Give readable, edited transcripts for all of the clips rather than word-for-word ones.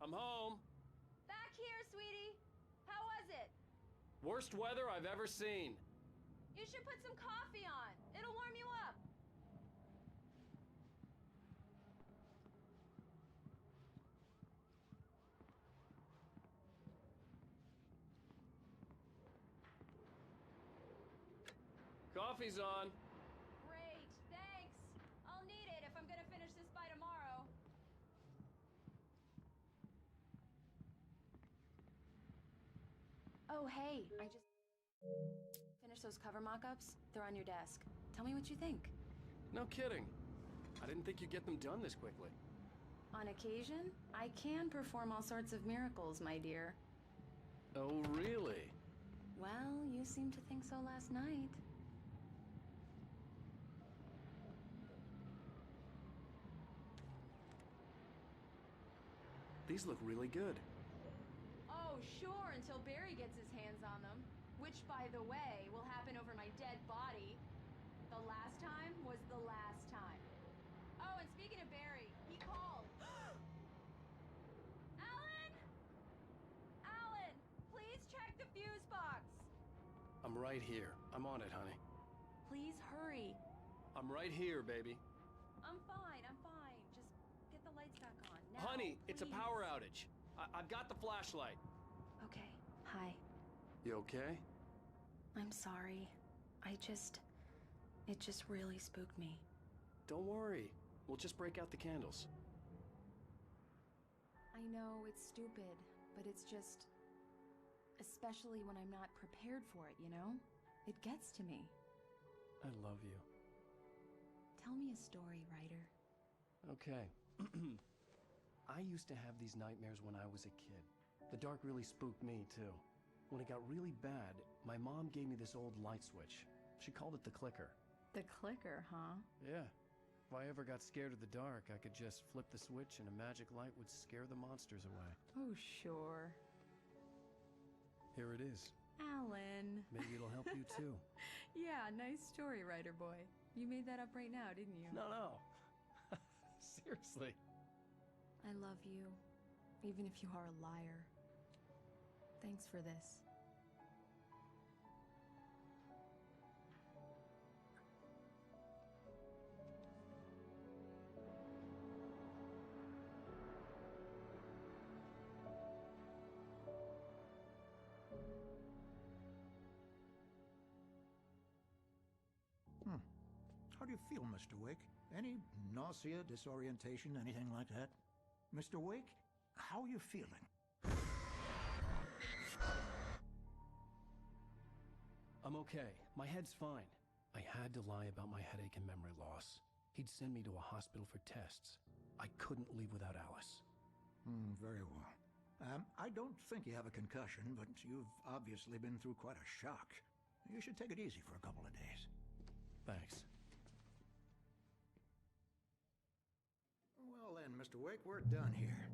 I'm home. Back here, sweetie. How was it? Worst weather I've ever seen. You should put some coffee on. It'll warm you up. Coffee's on. Great, thanks. I'll need it if I'm gonna finish this by tomorrow. Oh, hey, I just finished those cover mock-ups. They're on your desk. Tell me what you think. No kidding. I didn't think you'd get them done this quickly. On occasion, I can perform all sorts of miracles, my dear. Oh, really? Well, you seemed to think so last night. These look really good. Oh, sure, until Barry gets his hands on them. Which, by the way, will happen over my dead body. The last time was the last time. Oh, and speaking of Barry, he called. Alan! Alan, please check the fuse box. I'm right here. I'm on it, honey. Please hurry. I'm right here, baby. I'm fine, I'm fine. Just get the lights back on. Now, Honey, please. it's a power outage. I've got the flashlight. Okay, hi. You okay? I'm sorry. It just really spooked me. Don't worry. We'll just break out the candles. I know it's stupid, but it's just... especially when I'm not prepared for it, you know? It gets to me. I love you. Tell me a story, writer. Okay. I used to have these nightmares when I was a kid. The dark really spooked me, too. When it got really bad, my mom gave me this old light switch. She called it the clicker. The clicker, huh? Yeah. If I ever got scared of the dark, I could just flip the switch and a magic light would scare the monsters away. Oh, sure. Here it is. Alan. Maybe it'll help you, too. Yeah, nice story, writer boy. You made that up right now, didn't you? No. Seriously. I love you, even if you are a liar. Thanks for this. How do you feel, Mr. Wake? Any nausea, disorientation, anything like that? Mr. Wake, how are you feeling? I'm okay. My head's fine. I had to lie about my headache and memory loss. He'd send me to a hospital for tests. I couldn't leave without Alice. Very well. I don't think you have a concussion, but you've obviously been through quite a shock. You should take it easy for a couple of days. Thanks. Well then, Mr. Wake, we're done here.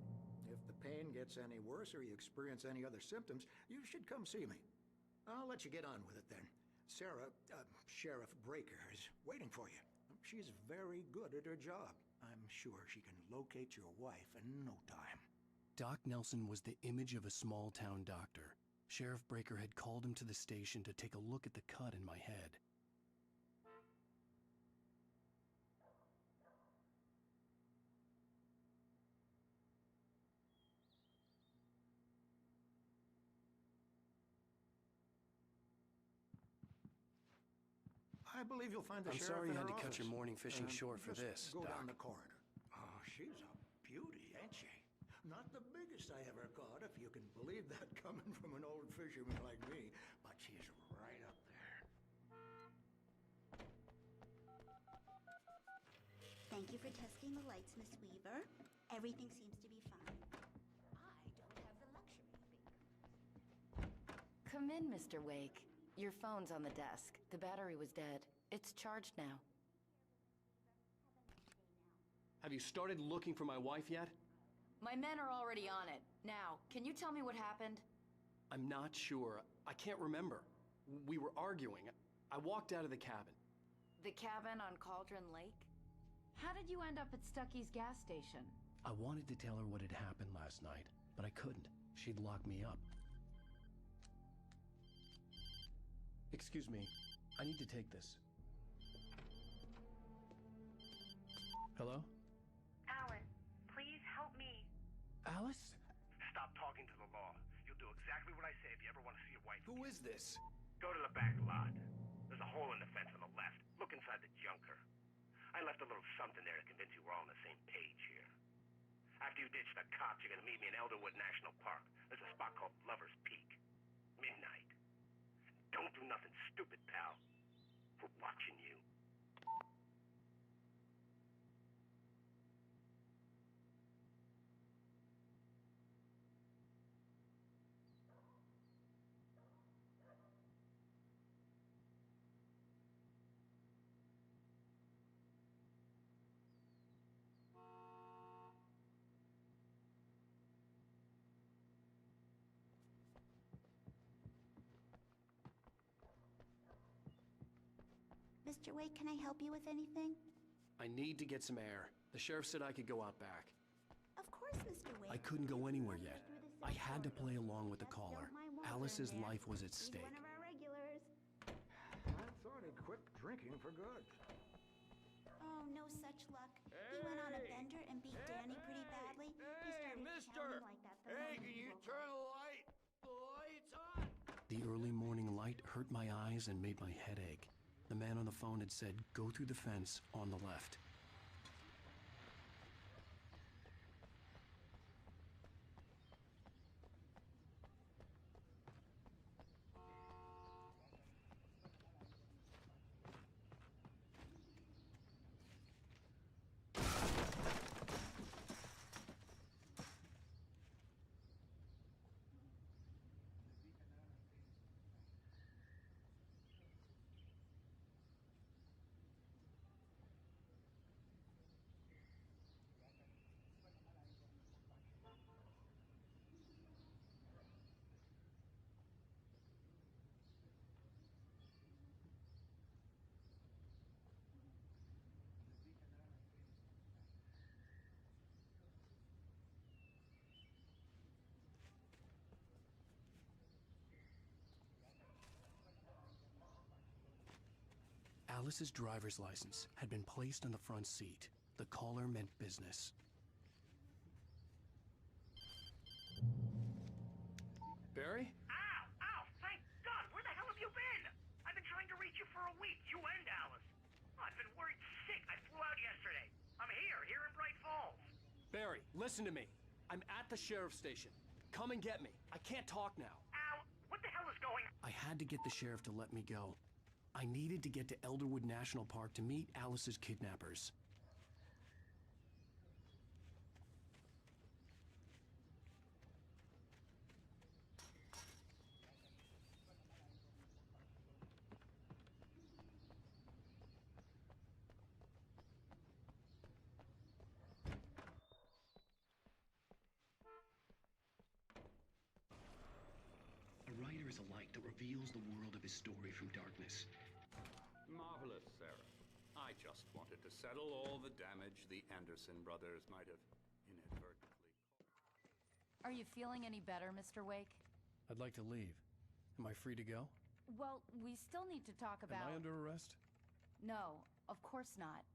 If the pain gets any worse or you experience any other symptoms, you should come see me. I'll let you get on with it then. Sarah, Sheriff Breaker, is waiting for you. She's very good at her job. I'm sure she can locate your wife in no time. Doc Nelson was the image of a small-town doctor. Sheriff Breaker had called him to the station to take a look at the cut in my head. I believe you'll find the I'm sheriff sorry you in had her to cut your office. morning fishing short for Just this, go Doc. down the corridor. Oh, she's a beauty, ain't she? Not the biggest I ever caught, if you can believe that coming from an old fisherman like me, but she's right up there. Thank you for testing the lights, Miss Weaver. Everything seems to be fine. I don't have the luxury of being... Come in, Mr. Wake. Your phone's on the desk. The battery was dead. It's charged now. Have you started looking for my wife yet? My men are already on it. Now, can you tell me what happened? I'm not sure. I can't remember. We were arguing. I walked out of the cabin. The cabin on Cauldron Lake? How did you end up at Stucky's gas station? I wanted to tell her what had happened last night, but I couldn't. She'd lock me up. Excuse me, I need to take this. Hello? Alan, please help me. Alice? Stop talking to the law. You'll do exactly what I say if you ever want to see your wife. Who is this? Go to the back lot. There's a hole in the fence on the left. Look inside the junker. I left a little something there to convince you we're all on the same page here. After you ditch the cops, you're gonna meet me in Elderwood National Park. There's a spot called Lover's Peak. Midnight. Don't do nothing stupid, pal. We're watching you. Mr. Wake, can I help you with anything? I need to get some air. The sheriff said I could go out back. Of course, Mr. Wake. I couldn't go anywhere yet. I had to play along with the caller. Alice's life was at He's stake. one of our regulars. I thought he'd quit drinking for good. Oh, no such luck. He went on a bender and beat Danny pretty badly. He started shouting like that the moment he woke up. the light? The light's on! The early morning light hurt my eyes and made my head ache. The man on the phone had said, go through the fence on the left. Alice's driver's license had been placed on the front seat. The caller meant business. Barry? Ow! Ow! Thank God! Where the hell have you been? I've been trying to reach you for a week, you and Alice. I've been worried sick. I flew out yesterday. I'm here in Bright Falls. Barry, listen to me. I'm at the sheriff's station. Come and get me. I can't talk now. Al, what the hell is going on? I had to get the sheriff to let me go. I needed to get to Elderwood National Park to meet Alice's kidnappers. A writer is a light that reveals the world of his story from darkness. Marvelous, Sarah. I just wanted to settle all the damage the Anderson brothers might have inadvertently caused. Are you feeling any better, Mr. Wake? I'd like to leave. Am I free to go? Well, we still need to talk about... Am I under arrest? No, of course not.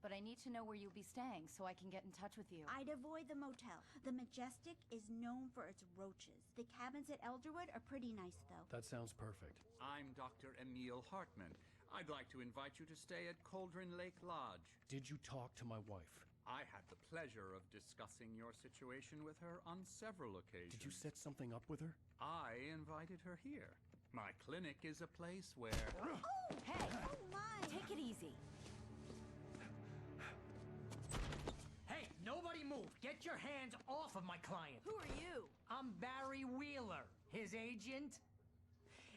But I need to know where you'll be staying so I can get in touch with you. I'd avoid the motel. The Majestic is known for its roaches. The cabins at Elderwood are pretty nice, though. That sounds perfect. I'm Dr. Emil Hartman. I'd like to invite you to stay at Cauldron Lake Lodge. Did you talk to my wife? I had the pleasure of discussing your situation with her on several occasions. Did you set something up with her? I invited her here. My clinic is a place where... Oh! Hey! Oh, my! Take it easy. Hey, nobody move! Get your hands off of my client! Who are you? I'm Barry Wheeler, his agent.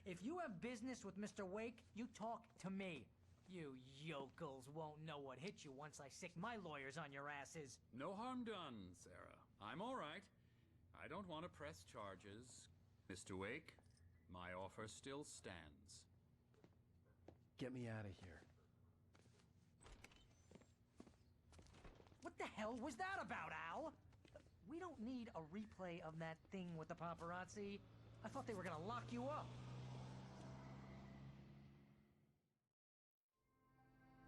If you have business with Mr. Wake, you talk to me. You yokels won't know what hit you once I sick my lawyers on your asses. No harm done, Sarah. I'm all right. I don't want to press charges. Mr. Wake, my offer still stands. Get me out of here. What the hell hell was that about, Al? We don't need a replay of that thing with the paparazzi. I thought they were gonna lock you up.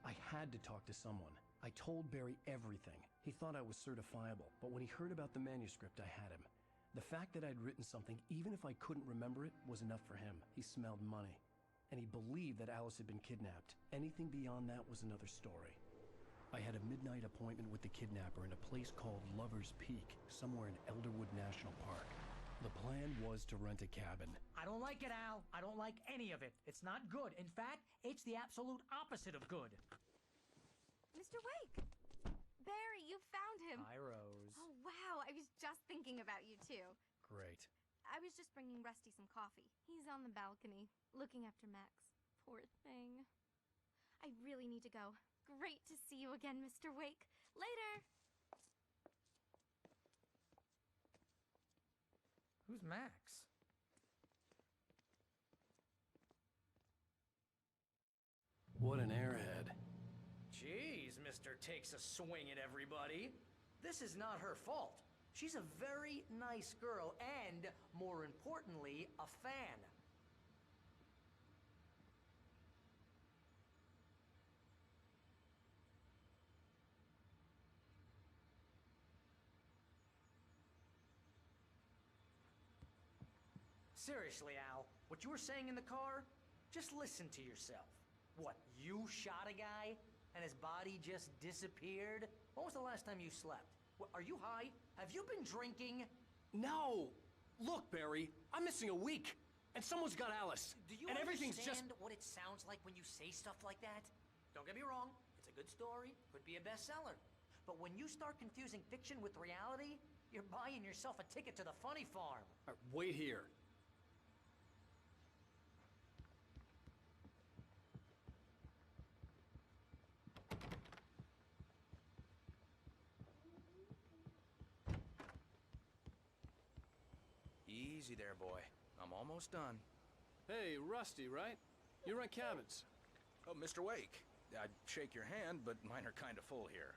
I had to talk to someone. I told Barry everything. He thought I was certifiable, but when he heard about the manuscript, I had him. The fact that I'd written something, even if I couldn't remember it, was enough for him. He smelled money. And he believed that Alice had been kidnapped. Anything beyond that was another story. I had a midnight appointment with the kidnapper in a place called Lover's Peak, somewhere in Elderwood National Park. The plan was to rent a cabin. I don't like it, Al. I don't like any of it. It's not good. In fact, it's the absolute opposite of good. Mr. Wake! Barry, you found him! Hi, Rose. Oh, wow. I was just thinking about you, too. Great. I was just bringing Rusty some coffee. He's on the balcony, looking after Max. Poor thing. I really need to go. Great to see you again, Mr. Wake. Later! Who's Max? What an airhead. Jeez, Mr. Takes a swing at everybody. This is not her fault. She's a very nice girl and, more importantly, a fan. Seriously, Al, what you were saying in the car? Just listen to yourself. What, you shot a guy and his body just disappeared? When was the last time you slept? What, are you high? Have you been drinking? No! Look, Barry, I'm missing a week, and someone's got Alice. Do you understand what it sounds like when you say stuff like that? Don't get me wrong, it's a good story, could be a bestseller. But when you start confusing fiction with reality, you're buying yourself a ticket to the funny farm. Wait here. Easy there, boy. I'm almost done. Hey, Rusty, right? You rent cabins. Oh, Mr. Wake. I'd shake your hand, but mine are kind of full here.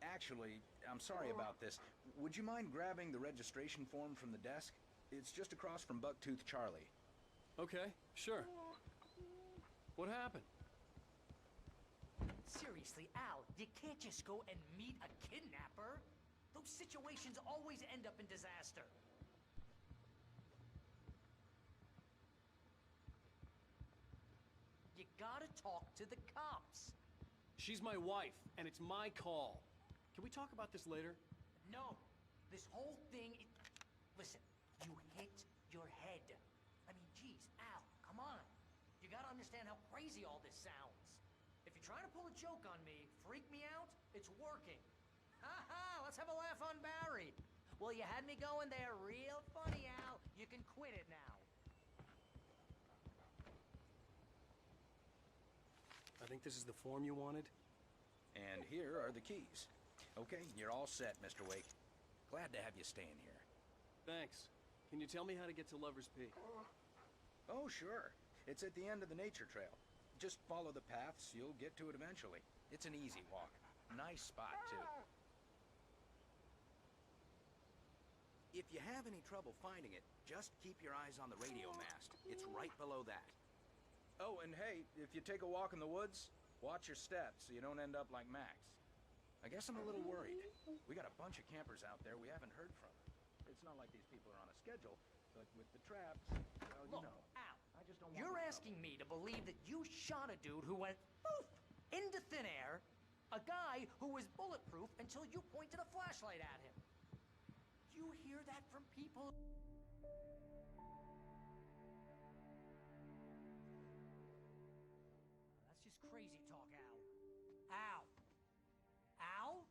Actually, I'm sorry about this. Would you mind grabbing the registration form from the desk? It's just across from Bucktooth Charlie. Okay, sure. What happened? Seriously, Al, you can't just go and meet a kidnapper. Those situations always end up in disaster. You gotta talk to the cops. She's my wife, and it's my call. Can we talk about this later? No. This whole thing... Listen, you hit your head. I mean, geez, Al, come on. You gotta understand how crazy all this sounds. If you're trying to pull a joke on me, freak me out, it's working. Ha-ha, let's have a laugh on Barry. Well, you had me going there real funny, Al. You can quit it now. I think this is the form you wanted. And here are the keys. Okay, you're all set, Mr. Wake. Glad to have you staying here. Thanks. Can you tell me how to get to Lover's Peak? Oh, sure. It's at the end of the nature trail. Just follow the paths, you'll get to it eventually. It's an easy walk. Nice spot, too. If you have any trouble finding it, just keep your eyes on the radio mast. It's right below that. Oh, and hey, if you take a walk in the woods, watch your steps so you don't end up like Max. I guess I'm a little worried. We got a bunch of campers out there we haven't heard from. It's not like these people are on a schedule, but with the traps, well, Look, you know. Al, I just don't want you're any asking me to believe that you shot a dude who went poof into thin air, a guy who was bulletproof until you pointed a flashlight at him. You hear that from people? That's just crazy talk, Al. Al. Al?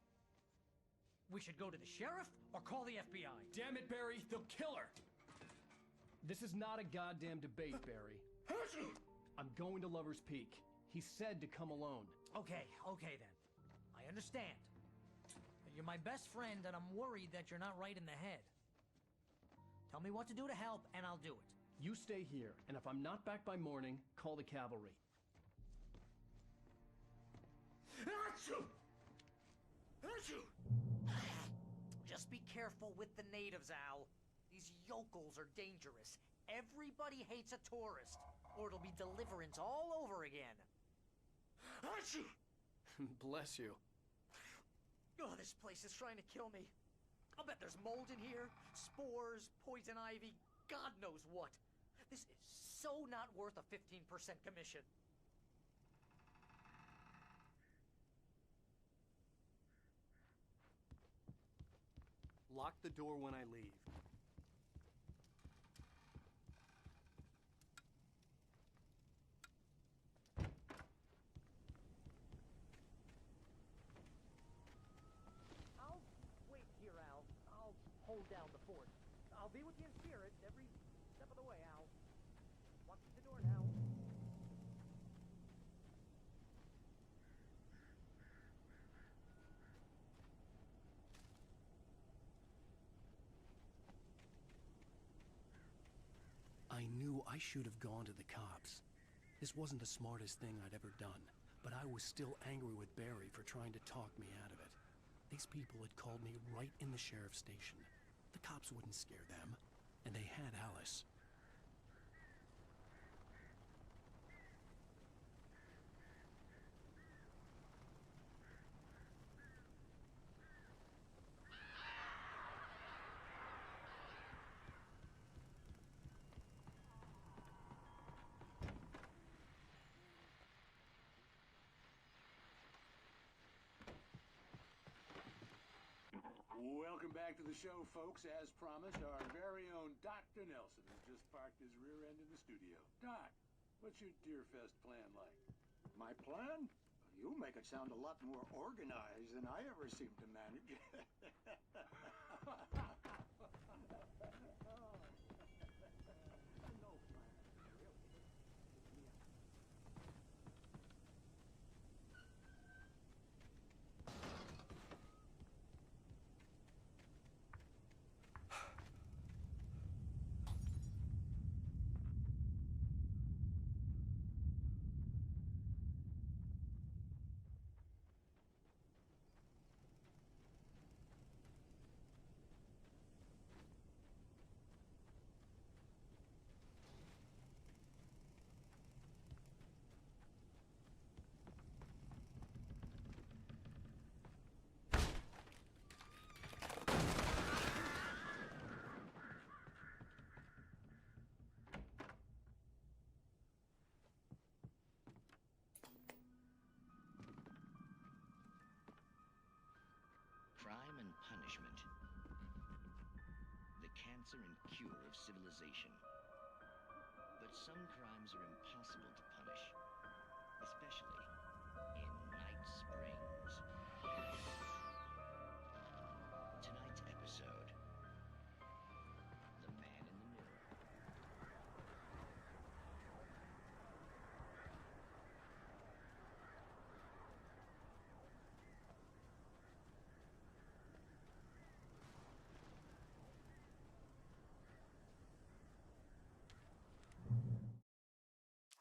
We should go to the sheriff or call the FBI. Damn it, Barry, they'll kill her! This is not a goddamn debate, Barry. I'm going to Lover's Peak. He said to come alone. Okay then. I understand. You're my best friend, and I'm worried that you're not right in the head. Tell me what to do to help, and I'll do it. You stay here, and if I'm not back by morning, call the cavalry. Achoo! Achoo! Just be careful with the natives, Al. These yokels are dangerous. Everybody hates a tourist, or it'll be deliverance all over again. Achoo! Bless you. Oh, this place is trying to kill me. I'll bet there's mold in here, spores, poison ivy, God knows what. This is so not worth a 15% commission. Lock the door when I leave. I'll wait here, Al. I'll hold down the fort. I'll be with you in spirit every step of the way, Al. Watch the door now. I knew I should have gone to the cops. This wasn't the smartest thing I'd ever done, but I was still angry with Barry for trying to talk me out of it. These people had called me right in the sheriff's station. The cops wouldn't scare them, and they had Alice. Welcome back to the show, folks. As promised, our very own Dr. Nelson has just parked his rear end in the studio. Doc, what's your Deerfest plan like? My plan? You make it sound a lot more organized than I ever seem to manage. No plan, really. Crime and punishment. The cancer and cure of civilization. But some crimes are impossible to punish, especially in Night Springs. Tonight's episode, The Man in the Mirror.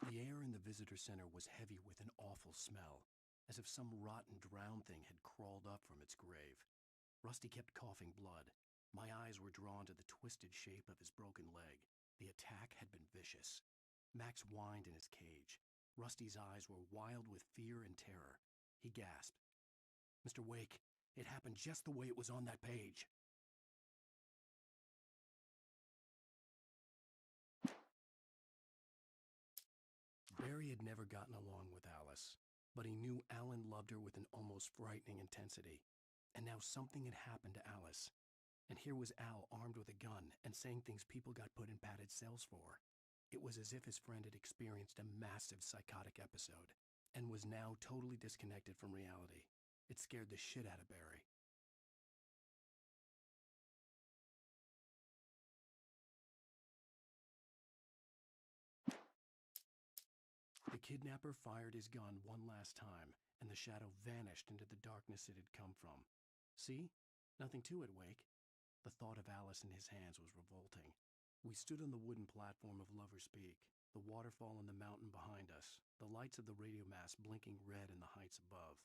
The air in the visitor center was heavy with an awful smell, as if some rotten drowned thing had crawled up from its grave. Rusty kept coughing blood. My eyes were drawn to the twisted shape of his broken leg. The attack had been vicious. Max whined in his cage. Rusty's eyes were wild with fear and terror. He gasped. "Mr. Wake, it happened just the way it was on that page." Barry had never gotten along with Alice, but he knew Alan loved her with an almost frightening intensity. And now something had happened to Alice. And here was Al armed with a gun and saying things people got put in padded cells for. It was as if his friend had experienced a massive psychotic episode and was now totally disconnected from reality. It scared the shit out of Barry. The kidnapper fired his gun one last time, and the shadow vanished into the darkness it had come from. See? Nothing to it, Wake. The thought of Alice in his hands was revolting. We stood on the wooden platform of Lover's Peak, the waterfall in the mountain behind us, the lights of the radio mast blinking red in the heights above.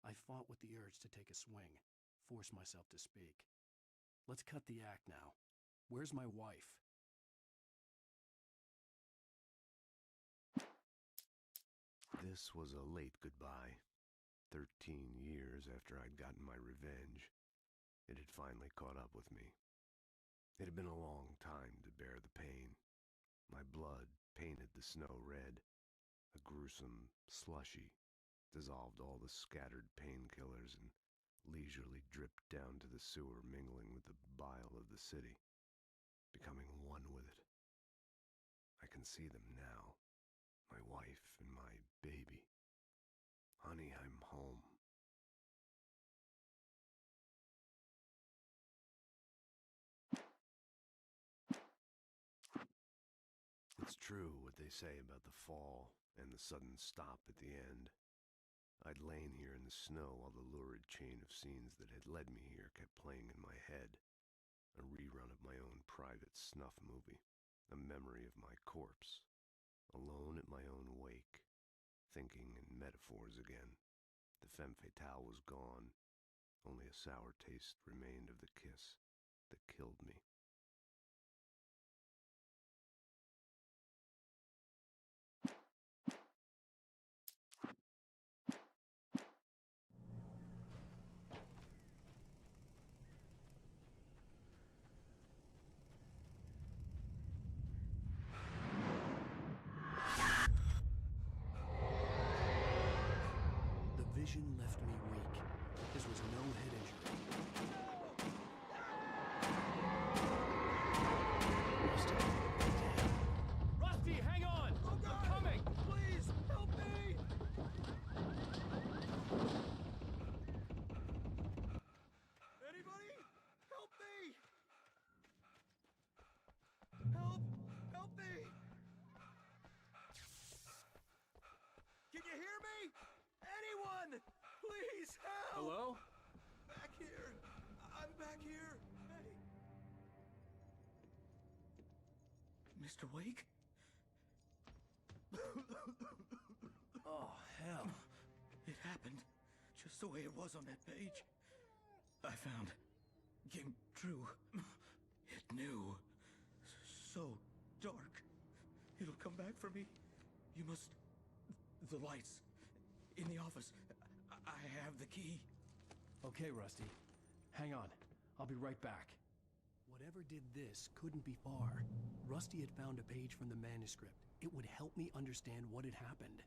I fought with the urge to take a swing, force myself to speak. Let's cut the act now. Where's my wife? This was a late goodbye. 13 years after I'd gotten my revenge, it had finally caught up with me. It had been a long time to bear the pain. My blood painted the snow red. A gruesome slushy dissolved all the scattered painkillers and leisurely dripped down to the sewer, mingling with the bile of the city, becoming one with it. I can see them now, my wife and my baby. Honey, I'm home. It's true what they say about the fall and the sudden stop at the end. I'd lain here in the snow while the lurid chain of scenes that had led me here kept playing in my head. A rerun of my own private snuff movie. A memory of my corpse. Alone at my own wake. Thinking in metaphors again. The femme fatale was gone. Only a sour taste remained of the kiss that killed me. The vision left me weak. This was no head injury. Rusty, hang on! Oh God! I'm coming! Please, help me! Anybody? Help me! Help! Help me! Can you hear me? Anyone! Please help! Hello? Back here! I'm back here! Hey! Mr. Wake? Oh, hell. It happened just the way it was on that page. I found. Came true. It knew. So dark. It'll come back for me. You must. The lights. In the office. I have the key. Okay, Rusty. Hang on. I'll be right back. Whatever did this couldn't be far. Rusty had found a page from the manuscript. It would help me understand what had happened.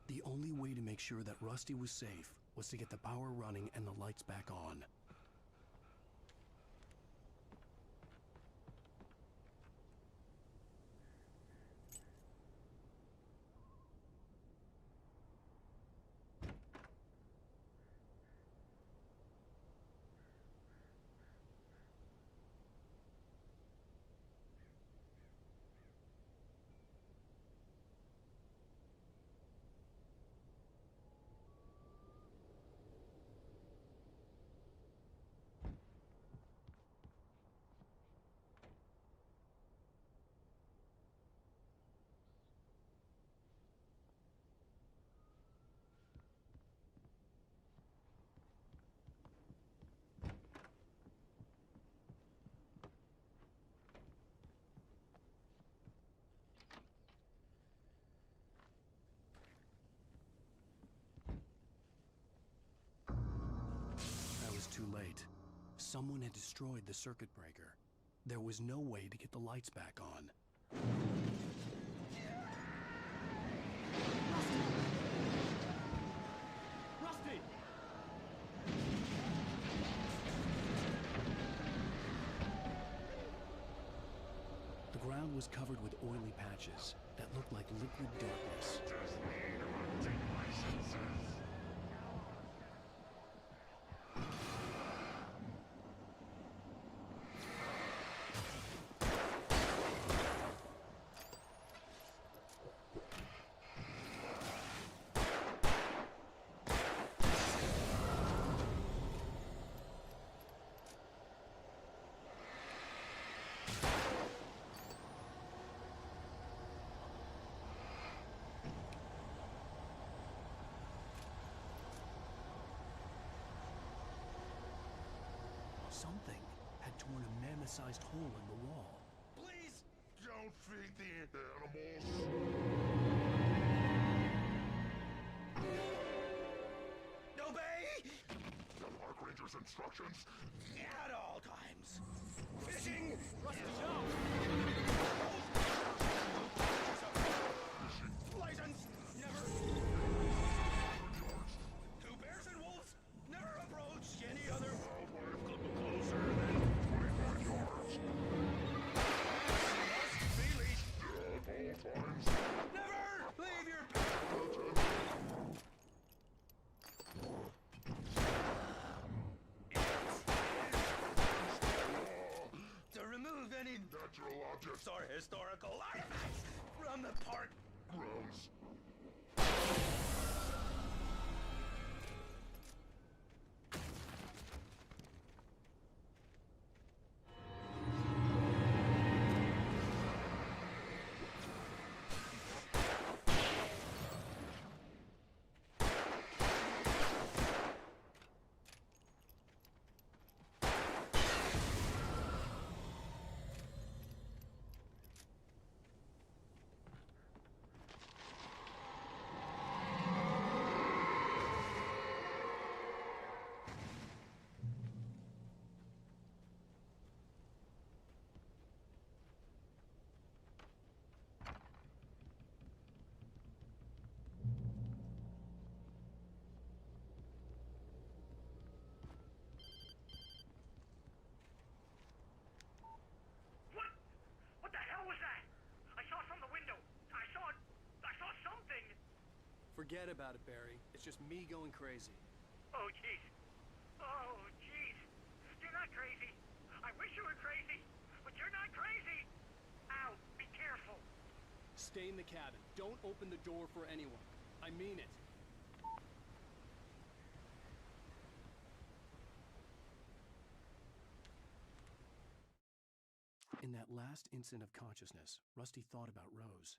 The only way to make sure that Rusty was safe was to get the power running and the lights back on. Too late. Someone had destroyed the circuit breaker. There was no way to get the lights back on. Rusty! was covered with oily patches that looked like liquid darkness. Something had torn a mammoth-sized hole in the wall. Please don't feed the animals. Obey! The Park Ranger's instructions. At all times. Fishing! Rusty, no! License! Never! Two bears and wolves! Never approach any other wildlife come closer than 25 yards. Must be leashed. At all times. Never leave your to remove any natural objects or historical artifacts from the park grounds. What the hell was that? I saw from the window. I saw something. Forget about it, Barry. It's just me going crazy. Oh, jeez. Oh, jeez. You're not crazy. I wish you were crazy, but you're not crazy. Ow, be careful. Stay in the cabin. Don't open the door for anyone. I mean it. In that last instant of consciousness, Rusty thought about Rose.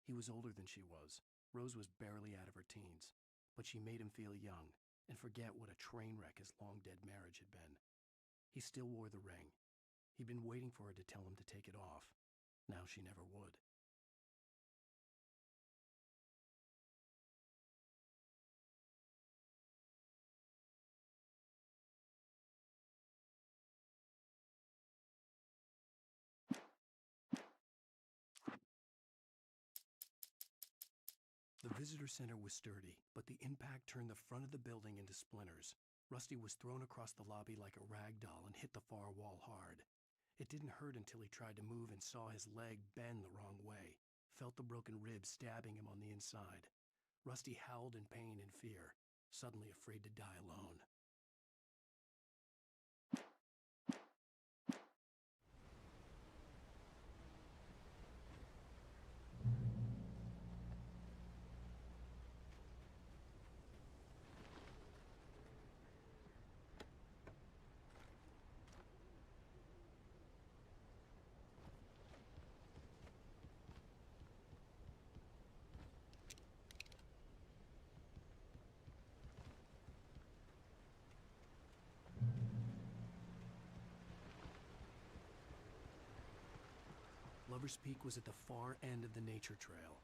He was older than she was. Rose was barely out of her teens, but she made him feel young and forget what a train wreck his long-dead marriage had been. He still wore the ring. He'd been waiting for her to tell him to take it off. Now she never would. The visitor center was sturdy, but the impact turned the front of the building into splinters. Rusty was thrown across the lobby like a rag doll and hit the far wall hard. It didn't hurt until he tried to move and saw his leg bend the wrong way, felt the broken ribs stabbing him on the inside. Rusty howled in pain and fear, suddenly afraid to die alone. Lover's Peak was at the far end of the nature trail.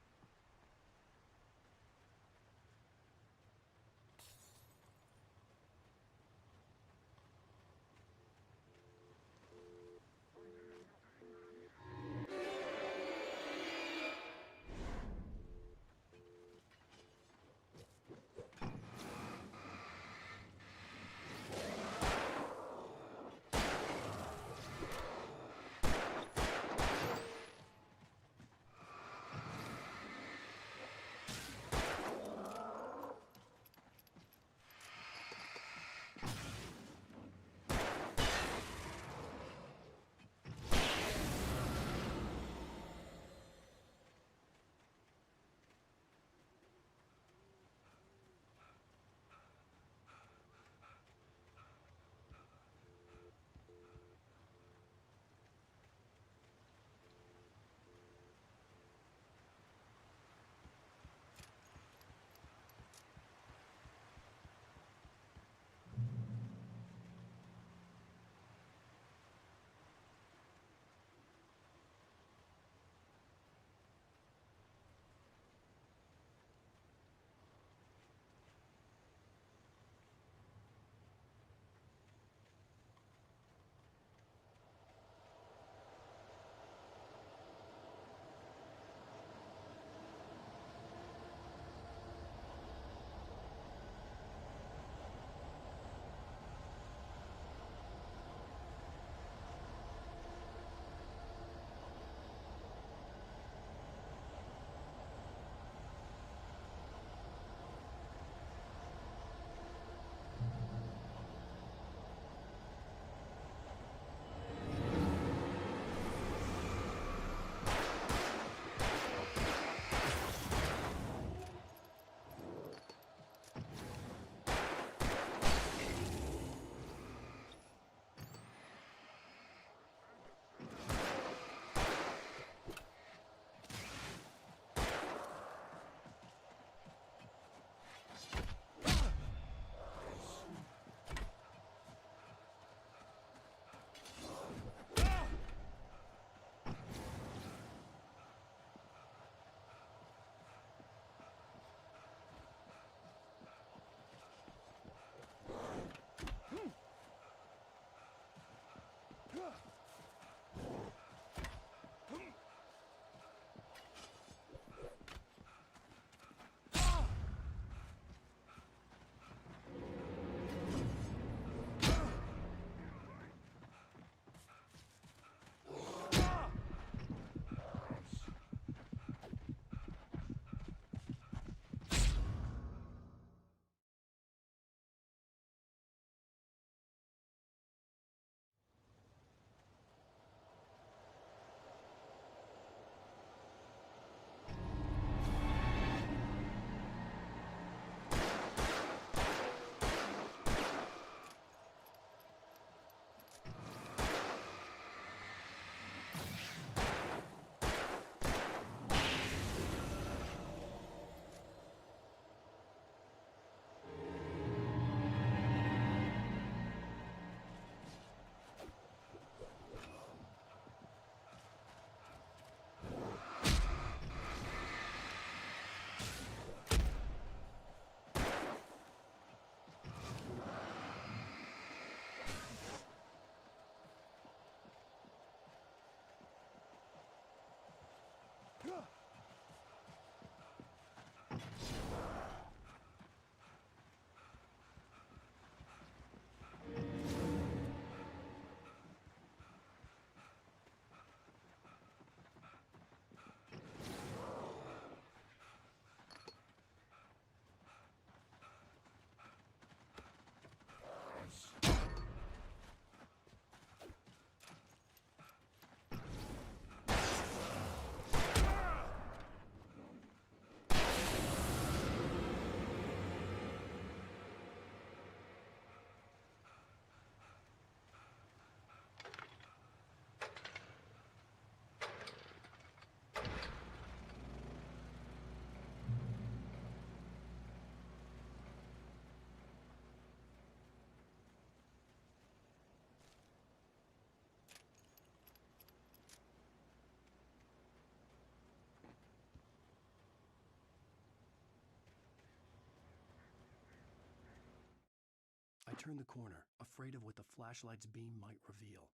turned the corner, afraid of what the flashlight's beam might reveal.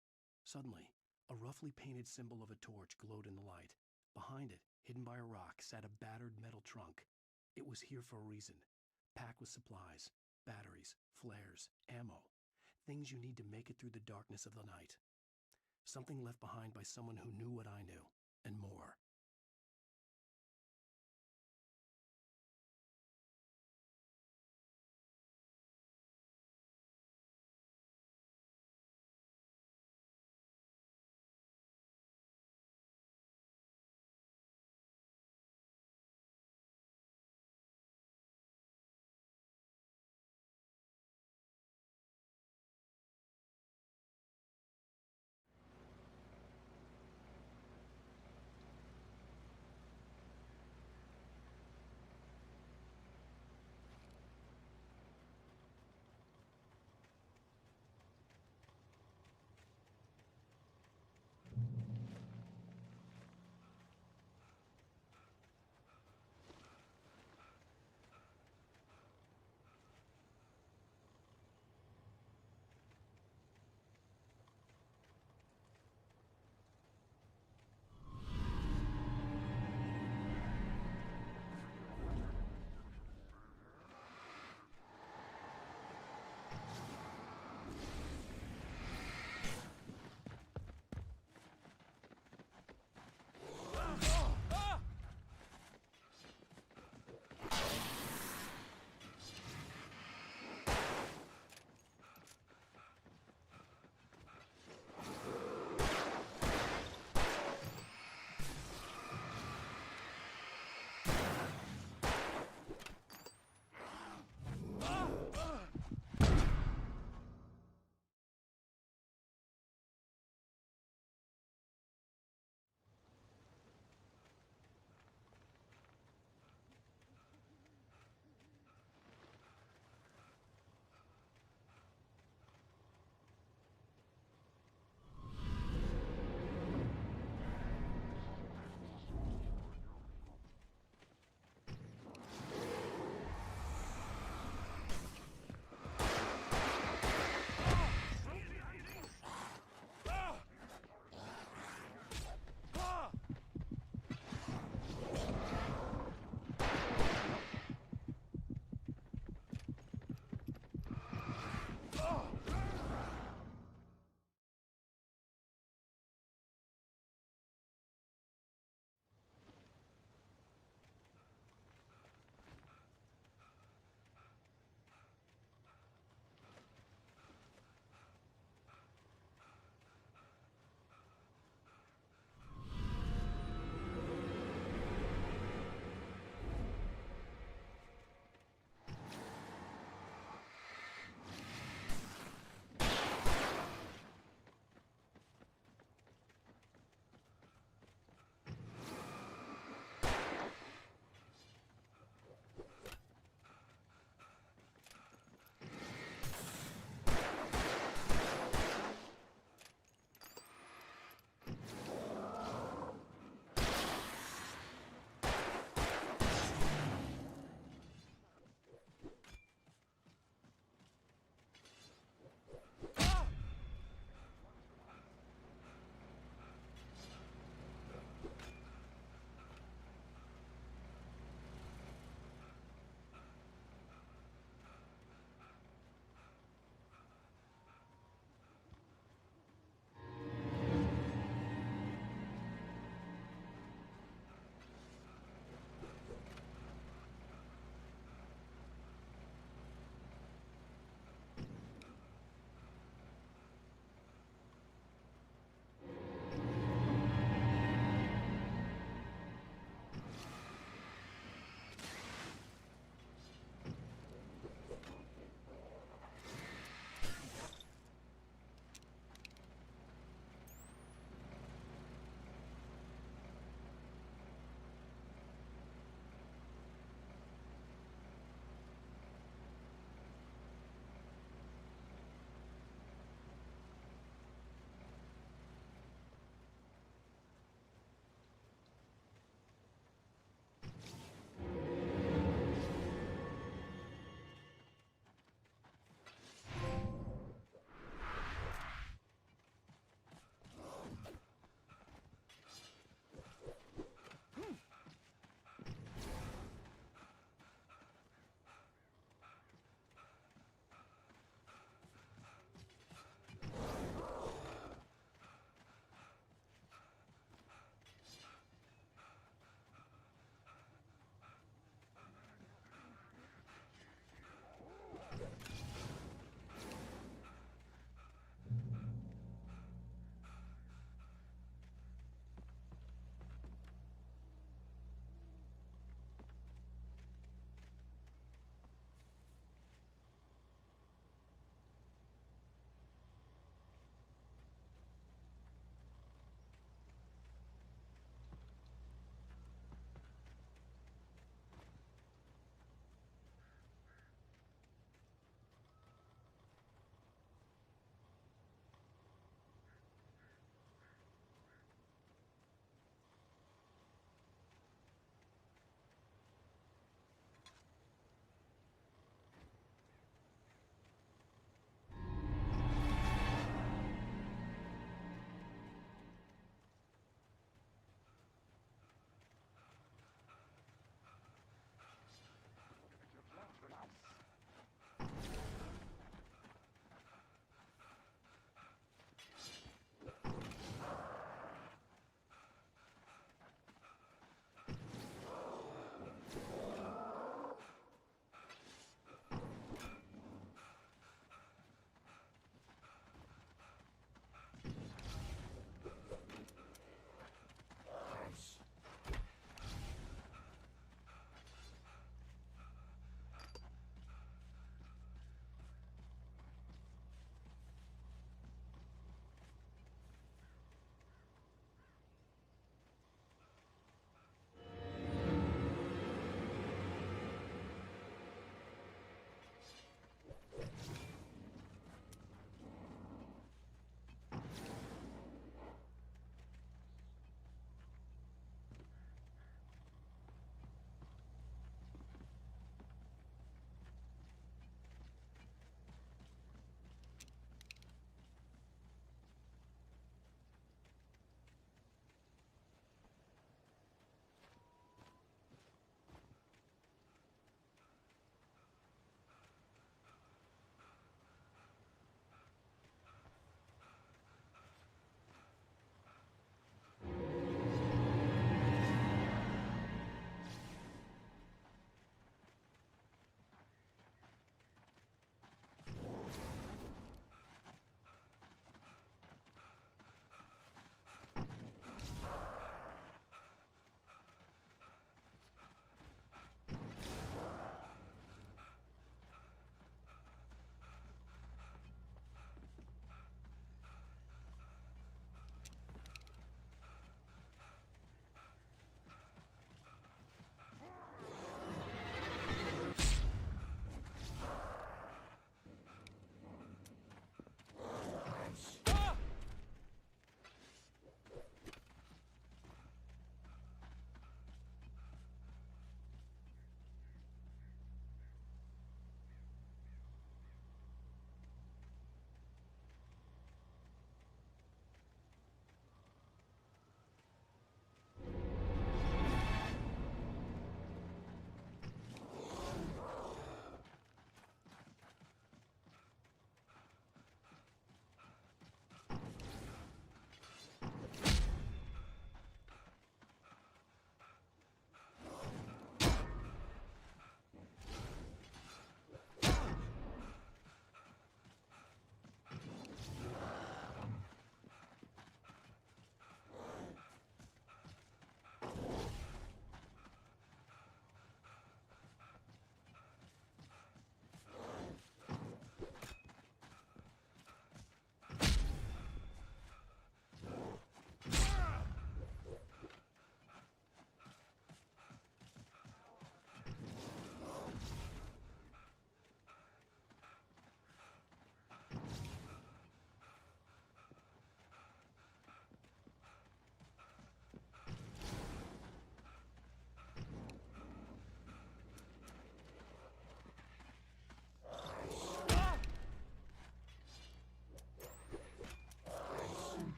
Suddenly, a roughly painted symbol of a torch glowed in the light. Behind it, hidden by a rock, sat a battered metal trunk. It was here for a reason, packed with supplies, batteries, flares, ammo, things you need to make it through the darkness of the night. Something left behind by someone who knew what I knew, and more.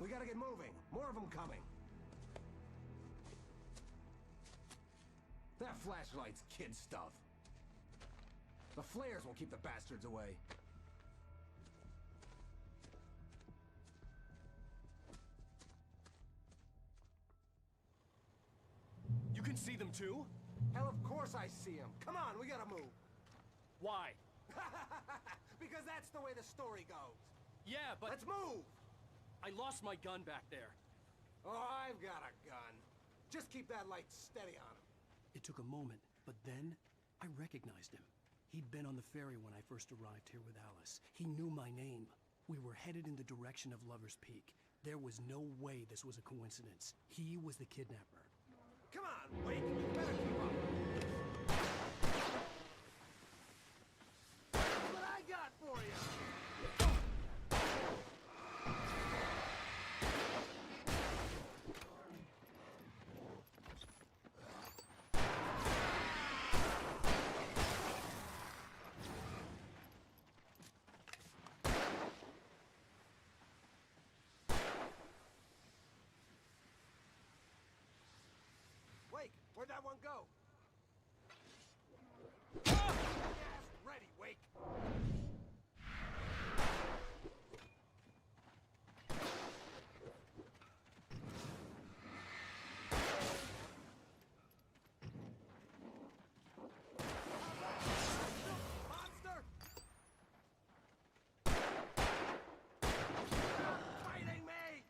We gotta get moving. More of them coming. That flashlight's kid stuff. The flares won't keep the bastards away. You can see them too? Hell, of course I see them. Come on, we gotta move. Why? Because that's the way the story goes. Yeah, but... Let's move! I lost my gun back there. Oh, I've got a gun. Just keep that light steady on him. It took a moment, but then I recognized him. He'd been on the ferry when I first arrived here with Alice. He knew my name. We were headed in the direction of Lover's Peak. There was no way this was a coincidence. He was the kidnapper. Come on, Wake! You better keep up! That's what I got for you! Wake, where'd that one go? Ah! Yes, ready, Wake. Monster! Fighting me!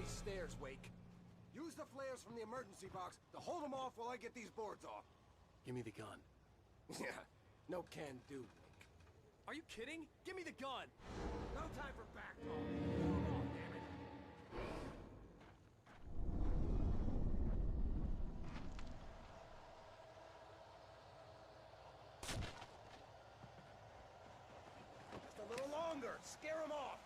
Stairs, Wake. Use the flares from the emergency box to hold them off while I get these boards off. Give me the gun. Yeah, no can do, Wake. Are you kidding? Give me the gun! No time for back talk. Hold them off, damn it. Just a little longer. Scare them off.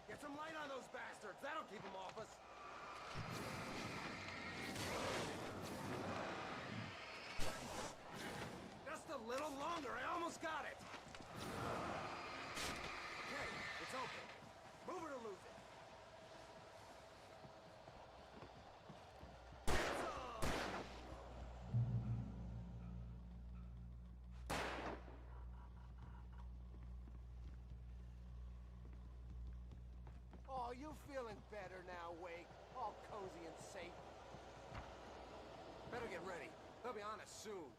Get some light on those bastards. That'll keep them off us. Just a little longer. I almost got it. Okay, it's open. Move it or lose it. Oh, you feeling better now, Wake? All cozy and safe. Better get ready. They'll be on us soon.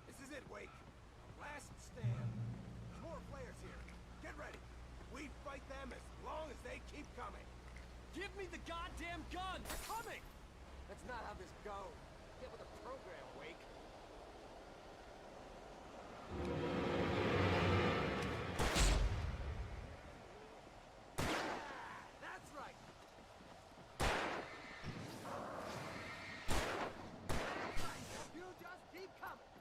This is it, Wake. Last stand. There's more players here. Get ready. We fight them as long as they keep coming. Give me the goddamn gun! They're coming! That's not how this goes. Get with the program, Wake. That's right. You just keep coming.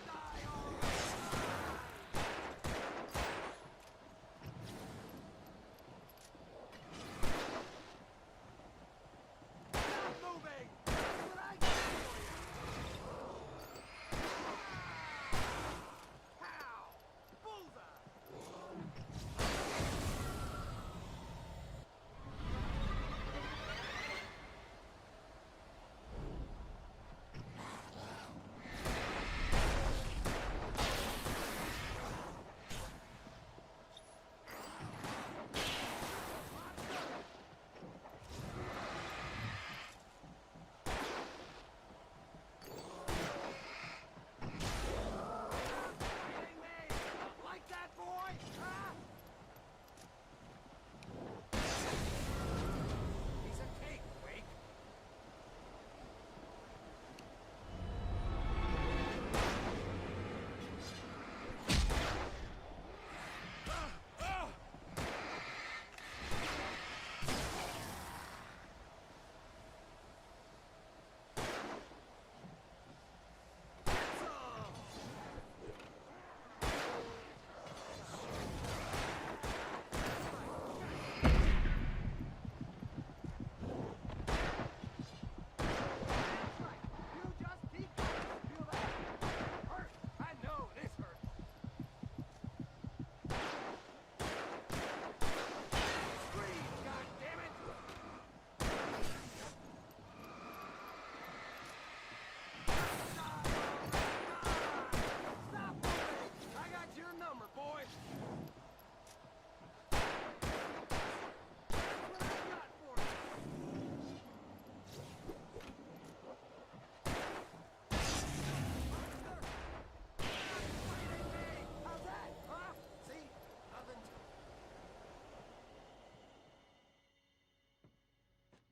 Die moving! That's what I got for you!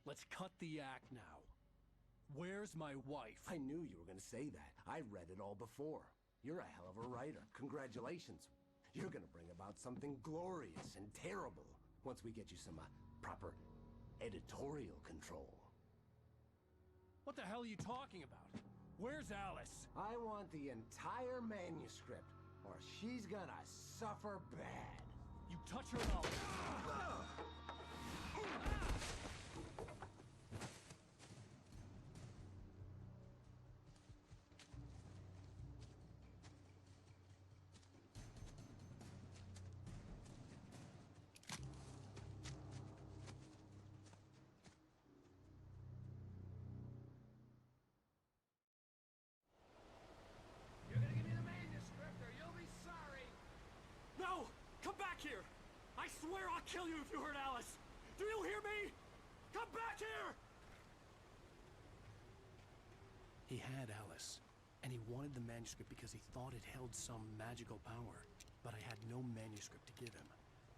Let's cut the act now. Where's my wife? I knew you were gonna say that. I read it all before. You're a hell of a writer. Congratulations. You're gonna bring about something glorious and terrible once we get you some proper editorial control. What the hell are you talking about? Where's Alice? I want the entire manuscript, or she's gonna suffer bad. You touch her and I'll... You're gonna give me the manuscript or you'll be sorry! No! Come back here! I swear I'll kill you if you hurt Alice! Do you hear me? Come back here! He had Alice, and he wanted the manuscript because he thought it held some magical power. But I had no manuscript to give him.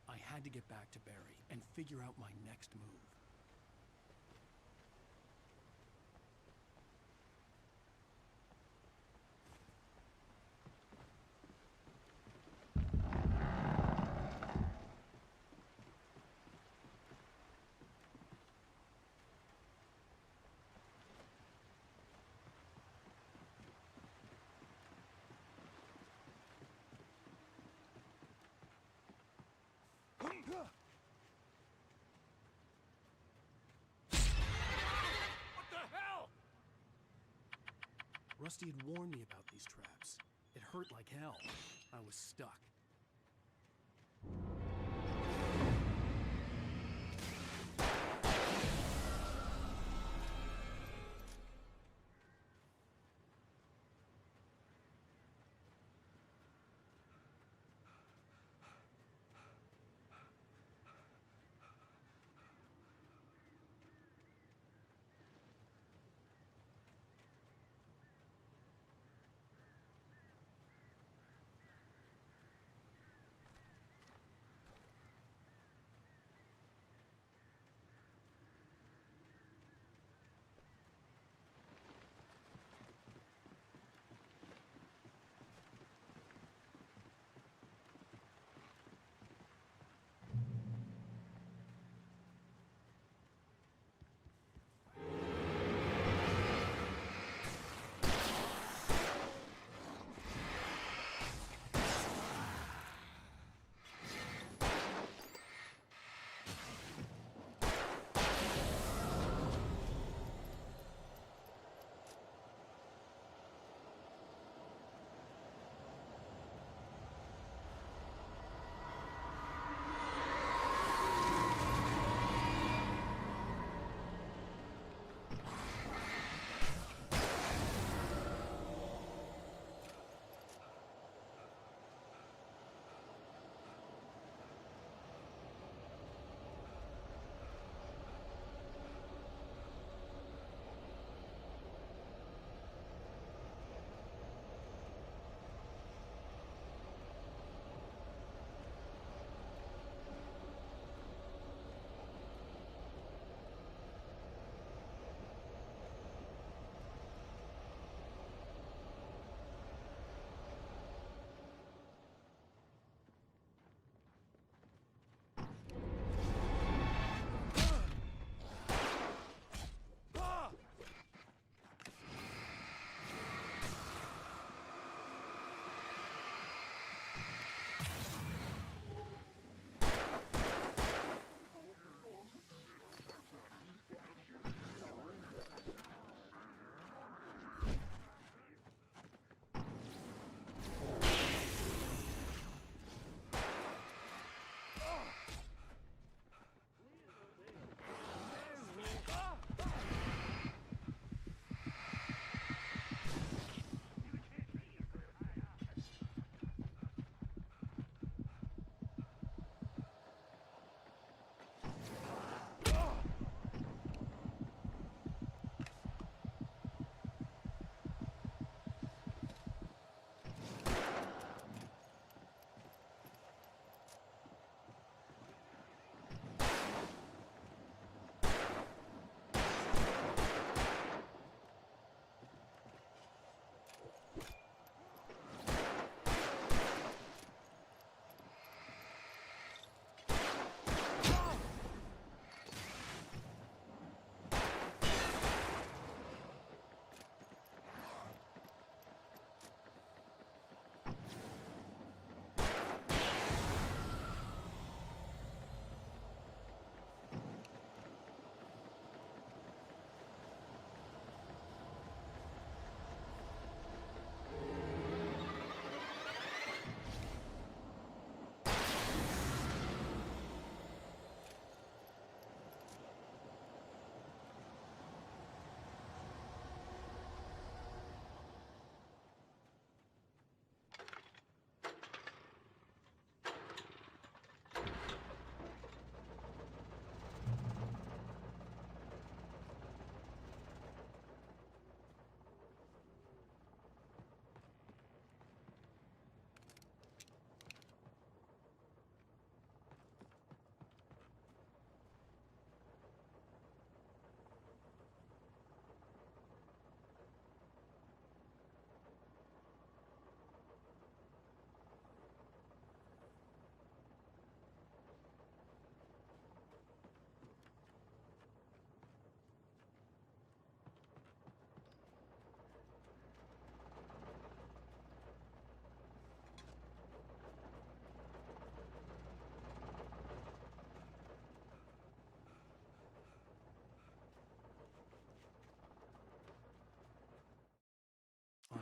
I had to get back to Barry and figure out my next move. What the hell? Rusty had warned me about these traps. It hurt like hell. I was stuck.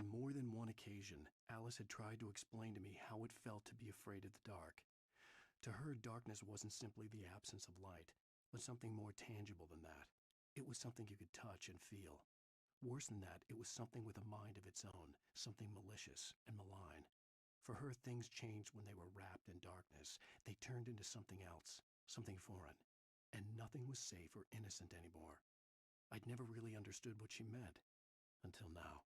On more than one occasion, Alice had tried to explain to me how it felt to be afraid of the dark. To her, darkness wasn't simply the absence of light, but something more tangible than that. It was something you could touch and feel. Worse than that, it was something with a mind of its own, something malicious and malign. For her, things changed when they were wrapped in darkness. They turned into something else, something foreign, and nothing was safe or innocent anymore. I'd never really understood what she meant, until now.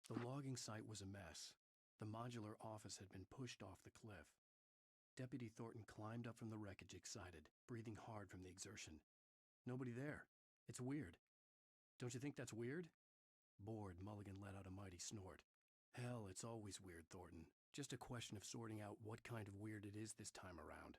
The logging site was a mess. The modular office had been pushed off the cliff. Deputy Thornton climbed up from the wreckage excited, breathing hard from the exertion. Nobody there. It's weird. Don't you think that's weird? Bored, Mulligan let out a mighty snort. Hell, it's always weird, Thornton. Just a question of sorting out what kind of weird it is this time around.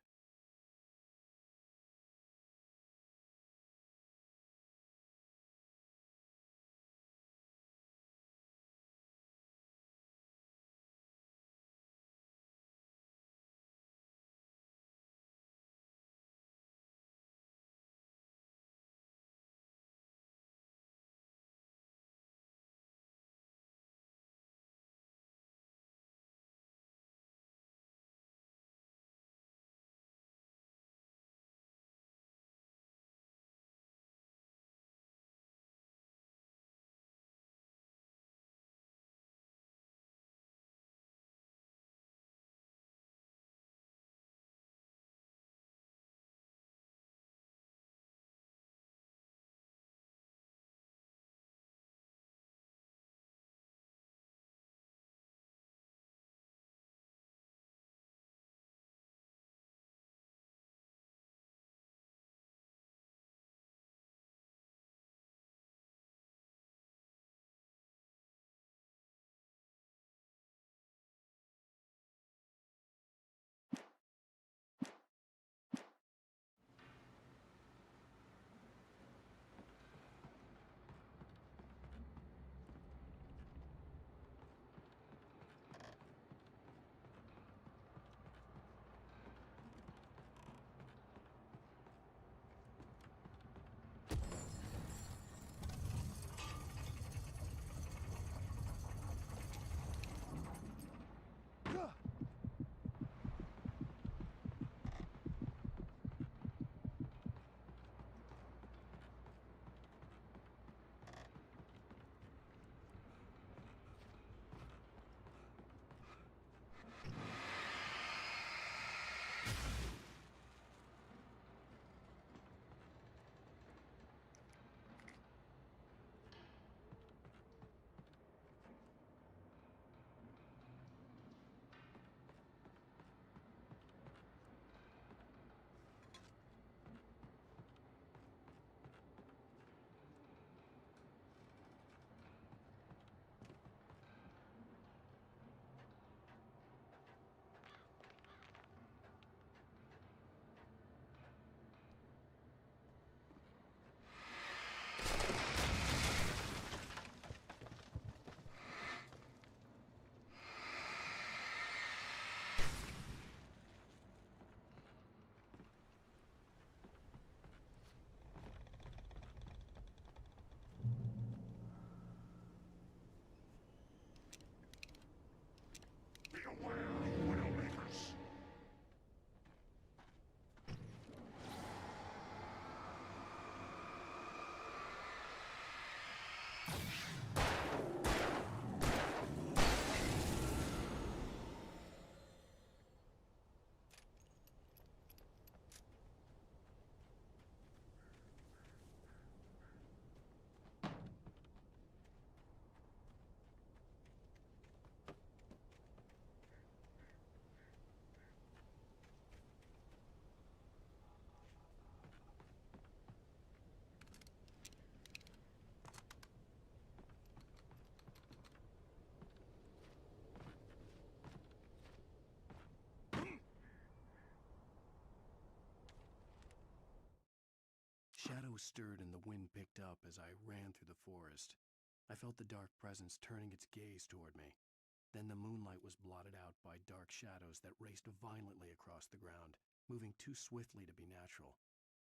Shadows stirred and the wind picked up as I ran through the forest. I felt the dark presence turning its gaze toward me. Then the moonlight was blotted out by dark shadows that raced violently across the ground, moving too swiftly to be natural.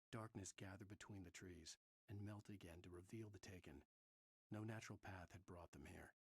Darkness gathered between the trees and melted again to reveal the Taken. No natural path had brought them here.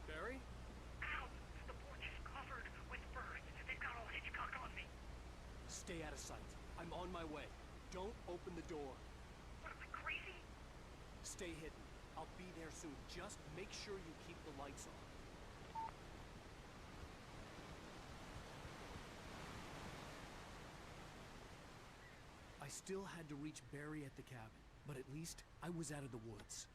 Barry? Ow! The porch is covered with birds. They've got all Hitchcock on me. Stay out of sight. I'm on my way. Don't open the door. What, am I crazy? Stay hidden. I'll be there soon. Just make sure you keep the lights on. I still had to reach Barry at the cabin, but at least I was out of the woods.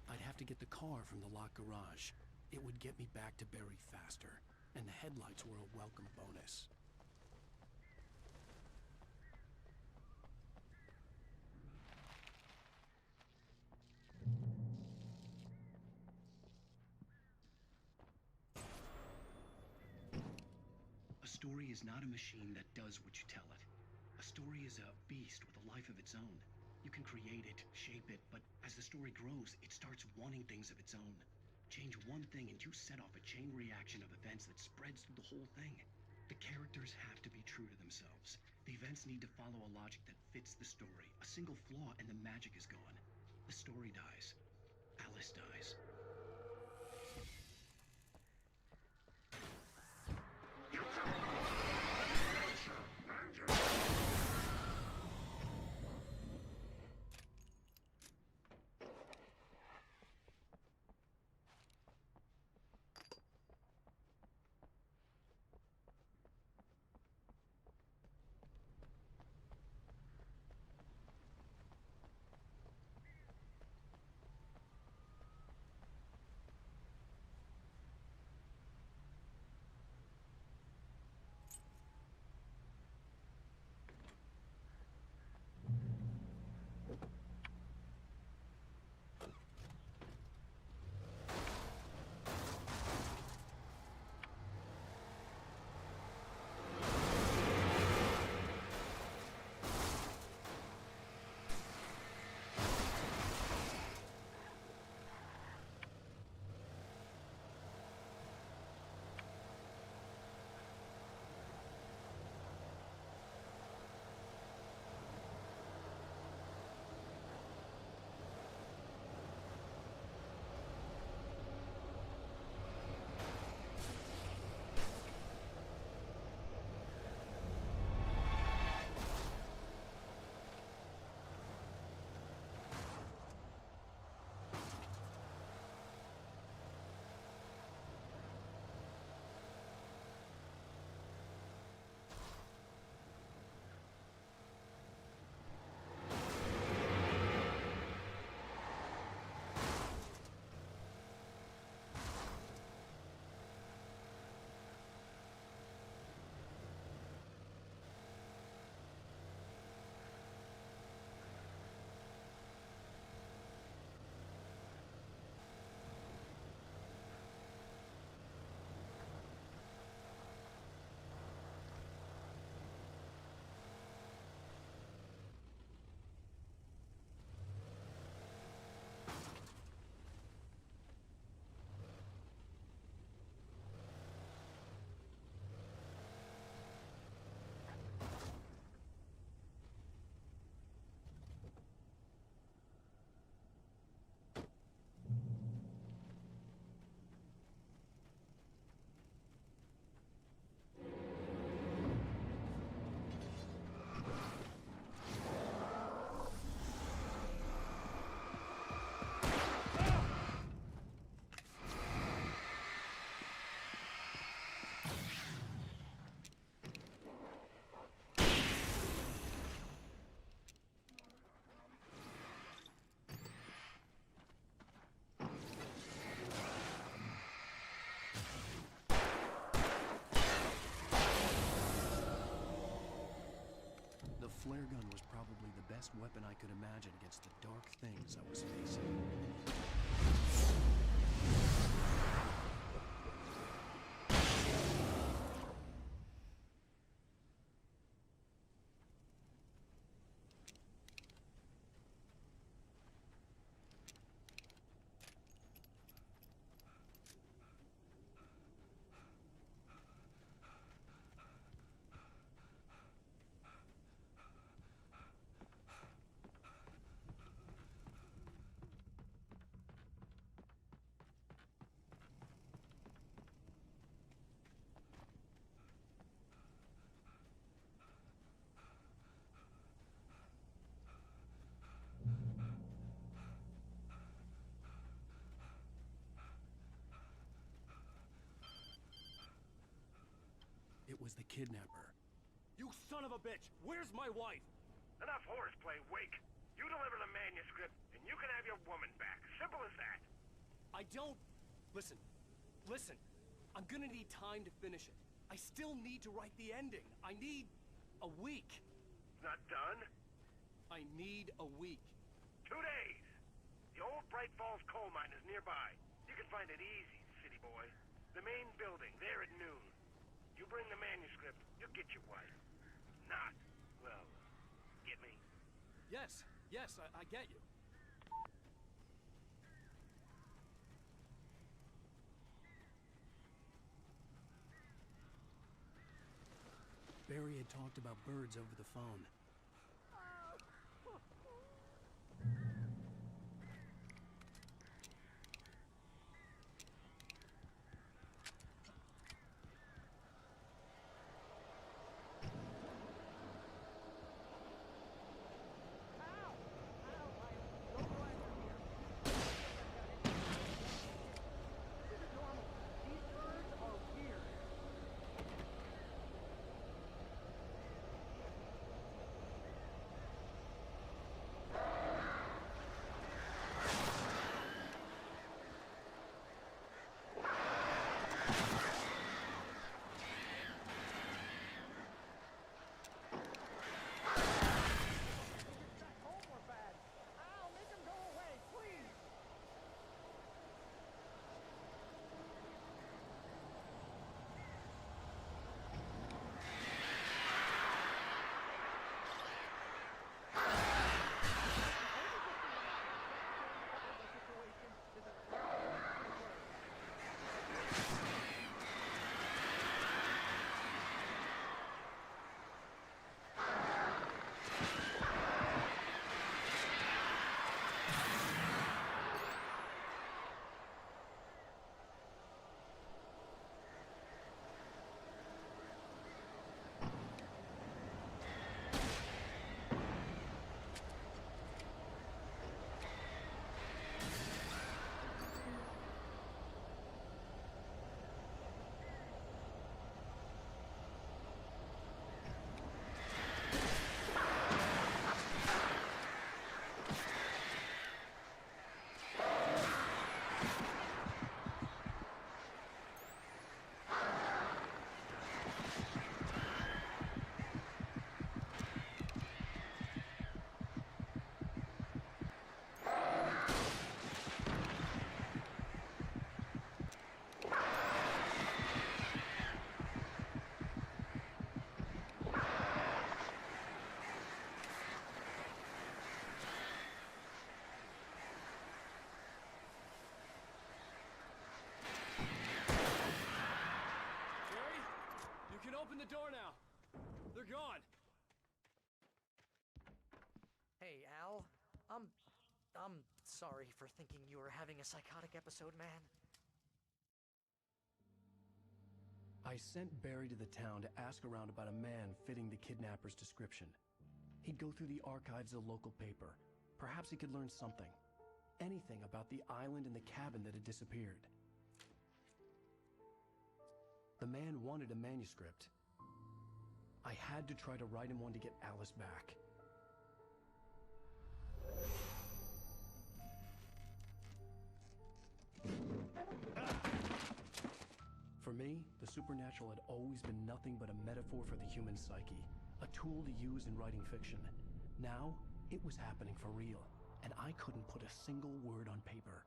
I'd have to get the car from the locked garage. It would get me back to Barry faster, and the headlights were a welcome bonus. A story is not a machine that does what you tell it. A story is a beast with a life of its own. You can create it, shape it, but as the story grows, it starts wanting things of its own. Change one thing and you set off a chain reaction of events that spreads through the whole thing. The characters have to be true to themselves. The events need to follow a logic that fits the story. A single flaw and the magic is gone. The story dies. Alice dies. flare gun was probably the best weapon I could imagine against the dark things I was facing. It was the kidnapper. You son of a bitch! Where's my wife? Enough horseplay, Wake. You deliver the manuscript, and you can have your woman back. Simple as that. I don't... Listen. I'm gonna need time to finish it. I still need to write the ending. I need a week. Not done? I need a week. 2 days. The old Bright Falls coal mine is nearby. You can find it easy, city boy. The main building, there at noon. You bring the manuscript, you'll get your wife. Not, well, get me? Yes, I get you. Barry had talked about birds over the phone. Open the door now. They're gone. Hey, Al. I'm sorry for thinking you were having a psychotic episode, man. I sent Barry to the town to ask around about a man fitting the kidnapper's description. He'd go through the archives of the local paper. Perhaps he could learn something. Anything about the island and the cabin that had disappeared. The man wanted a manuscript. I had to try to write him one to get Alice back. For me, the supernatural had always been nothing but a metaphor for the human psyche, a tool to use in writing fiction. Now, it was happening for real, and I couldn't put a single word on paper.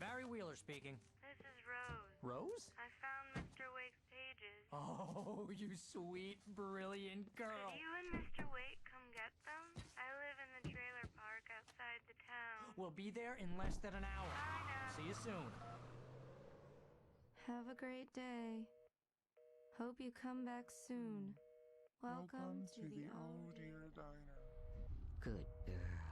Barry Wheeler speaking. This is Rose. Rose? I found Mr. Wake's pages. Oh, you sweet, brilliant girl. Could you and Mr. Wake come get them? I live in the trailer park outside the town. We'll be there in less than an hour. Bye now. See you soon. Have a great day. Hope you come back soon. Welcome to the Oh Dear Diner. Good girl.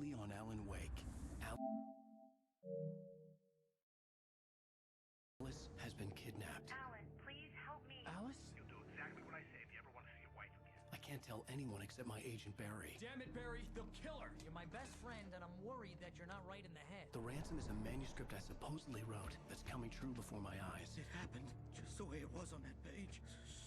exclusively on Alan Wake. Alice has been kidnapped. Alan, please help me. Alice? You'll do exactly what I say if you ever want to see your wife again. I can't tell anyone except my agent Barry. Damn it, Barry, they'll kill her. You're my best friend, and I'm worried that you're not right in the head. The ransom is a manuscript I supposedly wrote that's coming true before my eyes. It happened just the way it was on that page.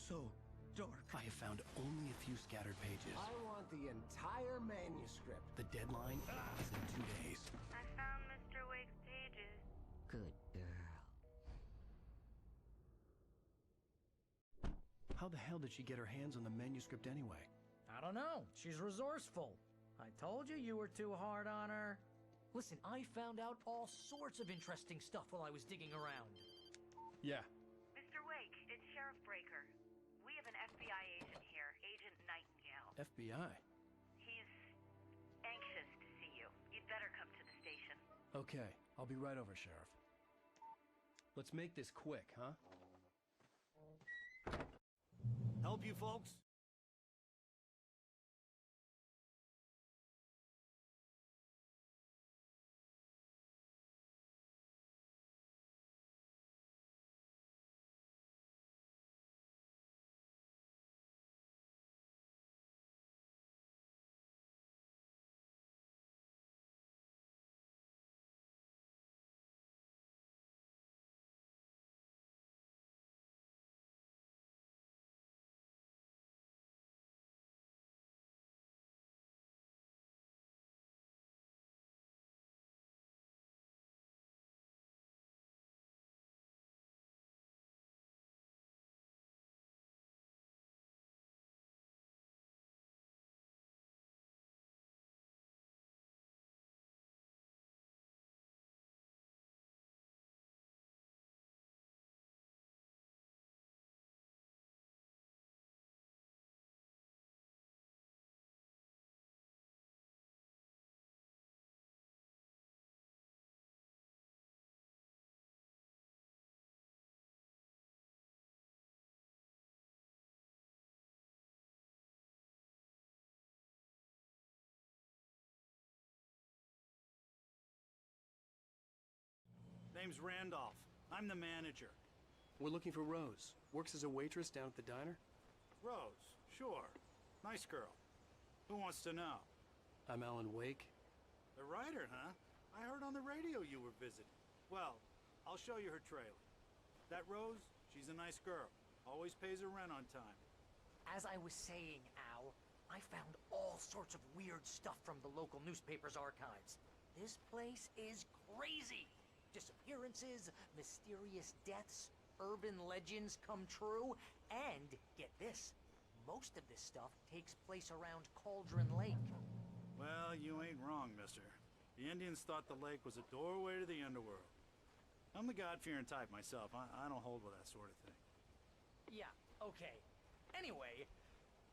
So dark. I have found only a few scattered pages. I want the entire manuscript. The deadline is in 2 days. I found Mr. Wake's pages. Good girl. How the hell did she get her hands on the manuscript anyway? I don't know. She's resourceful. I told you you were too hard on her. Listen, I found out all sorts of interesting stuff while I was digging around. Yeah. Mr. Wake, it's Sheriff Breaker. We have an FBI agent here, Agent Nightingale. FBI? He's anxious to see you. You'd better come to the station. Okay, I'll be right over, Sheriff. Let's make this quick, huh? Help you folks? Name's Randolph. I'm the manager. We're looking for Rose. Works as a waitress down at the diner. Rose, sure. Nice girl. Who wants to know? I'm Alan Wake. The writer, huh? I heard on the radio you were visiting. Well, I'll show you her trailer. That Rose, she's a nice girl. Always pays her rent on time. As I was saying, Al, I found all sorts of weird stuff from the local newspaper's archives. This place is crazy. Disappearances, mysterious deaths, urban legends come true, and, get this, most of this stuff takes place around Cauldron Lake. Well, you ain't wrong, mister. The Indians thought the lake was a doorway to the underworld. I'm the God-fearing type myself. I don't hold with that sort of thing. Yeah, okay. Anyway,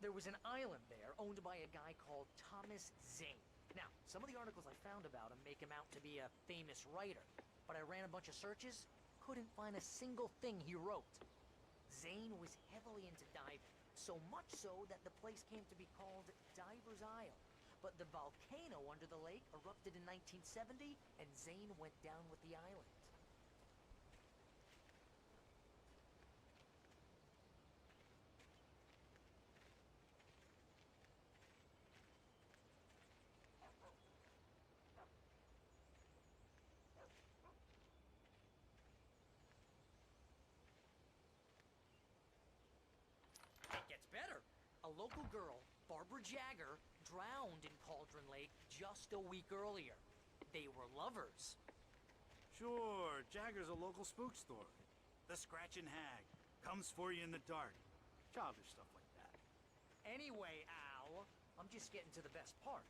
there was an island there owned by a guy called Thomas Zane. Now, some of the articles I found about him make him out to be a famous writer, but I ran a bunch of searches, couldn't find a single thing he wrote. Zane was heavily into diving, so much so that the place came to be called Diver's Isle. But the volcano under the lake erupted in 1970, and Zane went down with the island. It gets better. A local girl, Barbara Jagger, drowned in Cauldron Lake just a week earlier. They were lovers. Sure, Jagger's a local spook store. The Scratchin' Hag. Comes for you in the dark. Childish stuff like that. Anyway, Al, I'm just getting to the best part.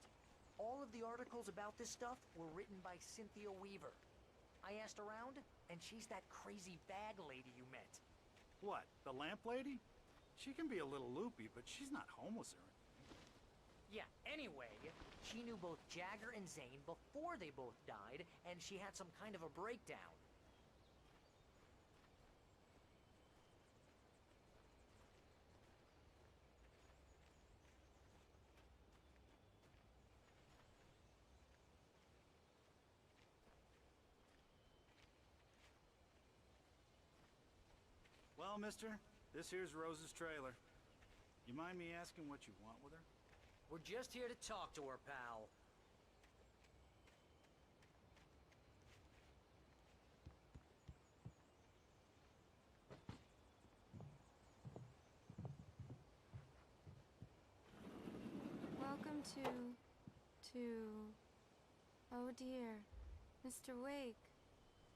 All of the articles about this stuff were written by Cynthia Weaver. I asked around, and she's that crazy bag lady you met. What, the lamp lady? She can be a little loopy, but she's not homeless or anything. Yeah, anyway, she knew both Jagger and Zane before they both died, and she had some kind of a breakdown. Well, mister, this here's Rose's trailer. You mind me asking what you want with her? We're just here to talk to her, pal. Welcome to... Oh dear, Mr. Wake.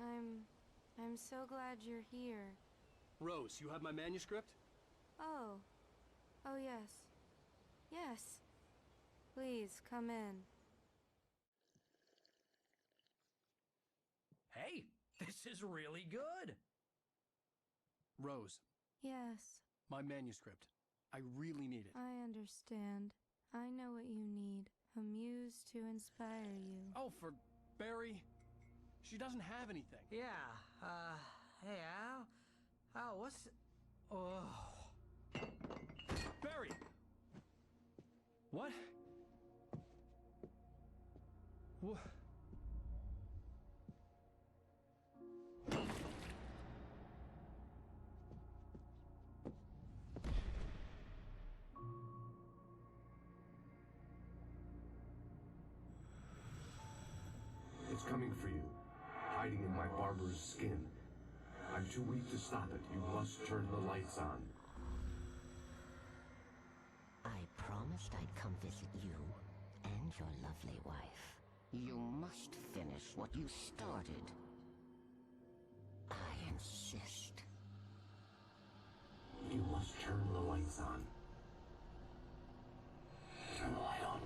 I'm so glad you're here. Rose, you have my manuscript? Oh. Oh, yes. Yes. Please, come in. Hey, this is really good. Rose, Yes, my manuscript. I really need it. I understand. I know what you need. A muse to inspire you. Oh, for Barry? She doesn't have anything. Yeah, hey, Al, what's... Oh... Barry! What? What? It's coming for you, hiding in my barber's skin. I'm too weak to stop it. You must turn the lights on. I promised I'd come visit you and your lovely wife. You must finish what you started. I insist. You must turn the lights on. Turn the light on.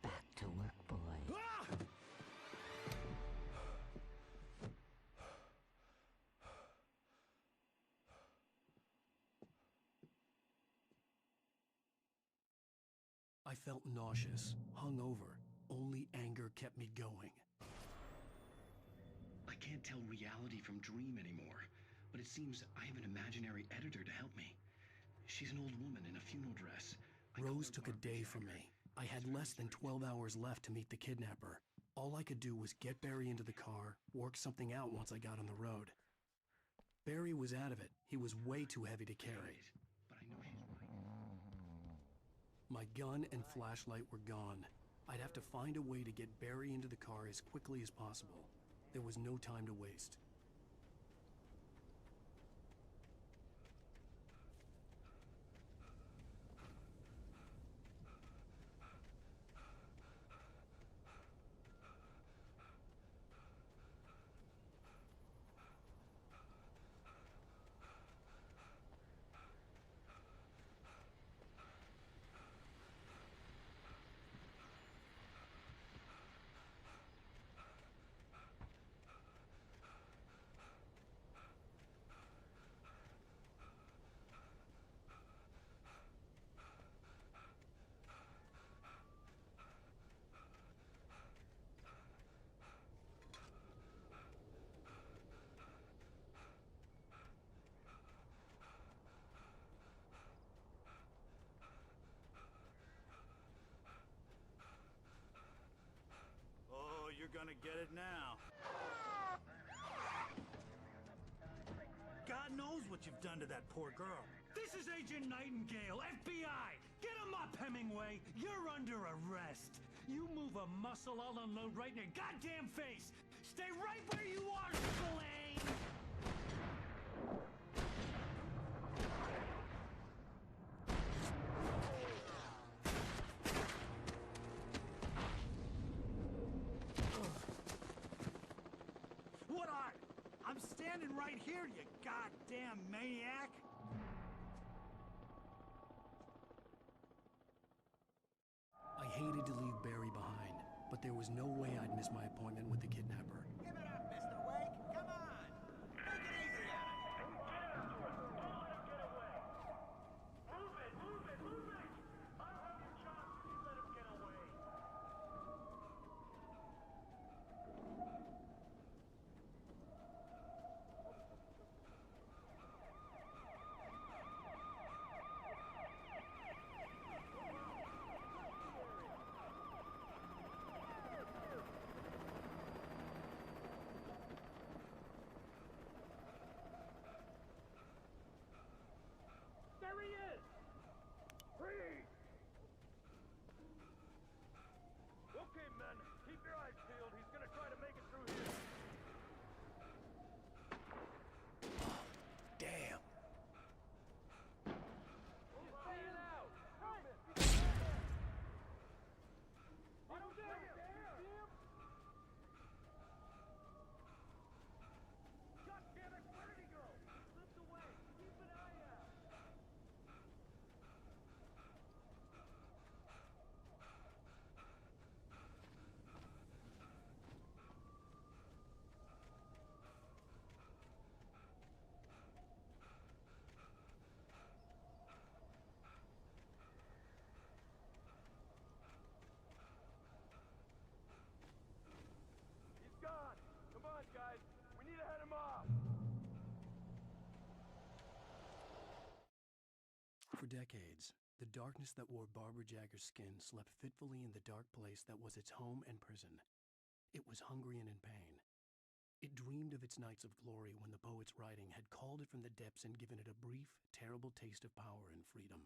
Back to work, boy. I felt nauseous, hungover. Only anger kept me going. I can't tell reality from dream anymore, but it seems I have an imaginary editor to help me. She's an old woman in a funeral dress. Rose took a day from me. I had less than 12 hours left to meet the kidnapper. All I could do was get Barry into the car, work something out once I got on the road. Barry was out of it. He was way too heavy to carry. But I know she's right. My gun and flashlight were gone. I'd have to find a way to get Barry into the car as quickly as possible. There was no time to waste. Oh, you're gonna get it now. God knows what you've done to that poor girl. This is Agent Nightingale, FBI! Get him up, Hemingway! You're under arrest! You move a muscle, I'll unload right in your goddamn face! Stay right where you are, Spillane! What are? I'm standing right here, you goddamn maniac! I hated to leave Barry behind, but there was no way I'd miss my appointment with the kidnapper. Give it up, Mr. Wake. Come on. Take it easy on him. Don't let him get away. Move it, move it, move it. I'll have your chops if you let him get away. For decades, the darkness that wore Barbara Jagger's skin slept fitfully in the dark place that was its home and prison. It was hungry and in pain. It dreamed of its nights of glory when the poet's writing had called it from the depths and given it a brief, terrible taste of power and freedom.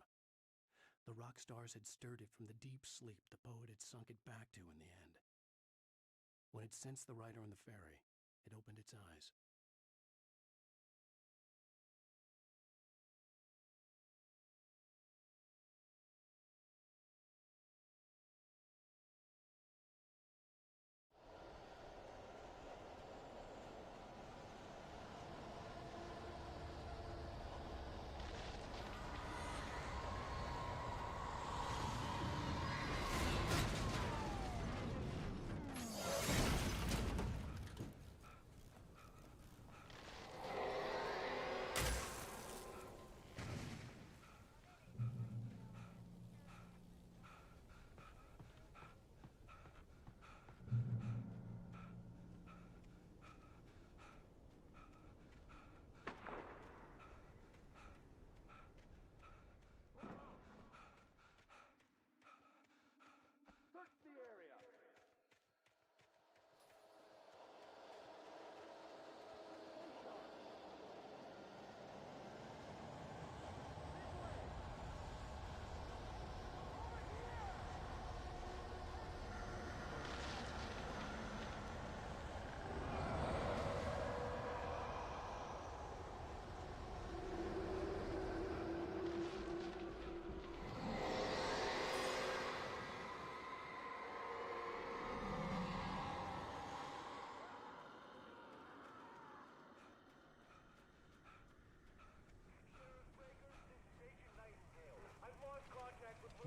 The rock stars had stirred it from the deep sleep the poet had sunk it back to in the end. When it sensed the writer on the ferry, it opened its eyes.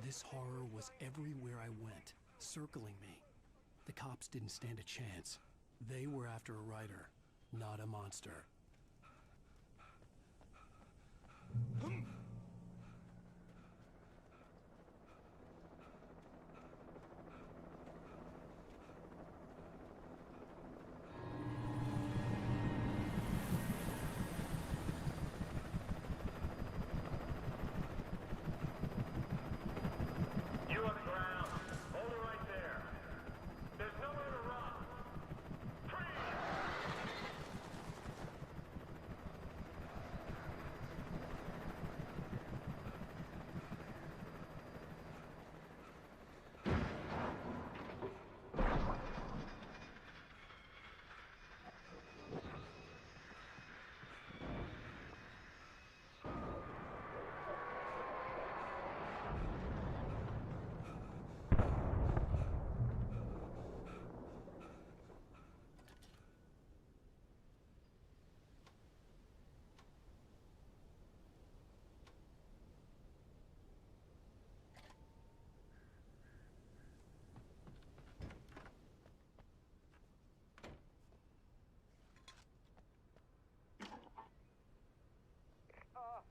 This horror was everywhere I went, circling me. The cops didn't stand a chance. They were after a writer, not a monster.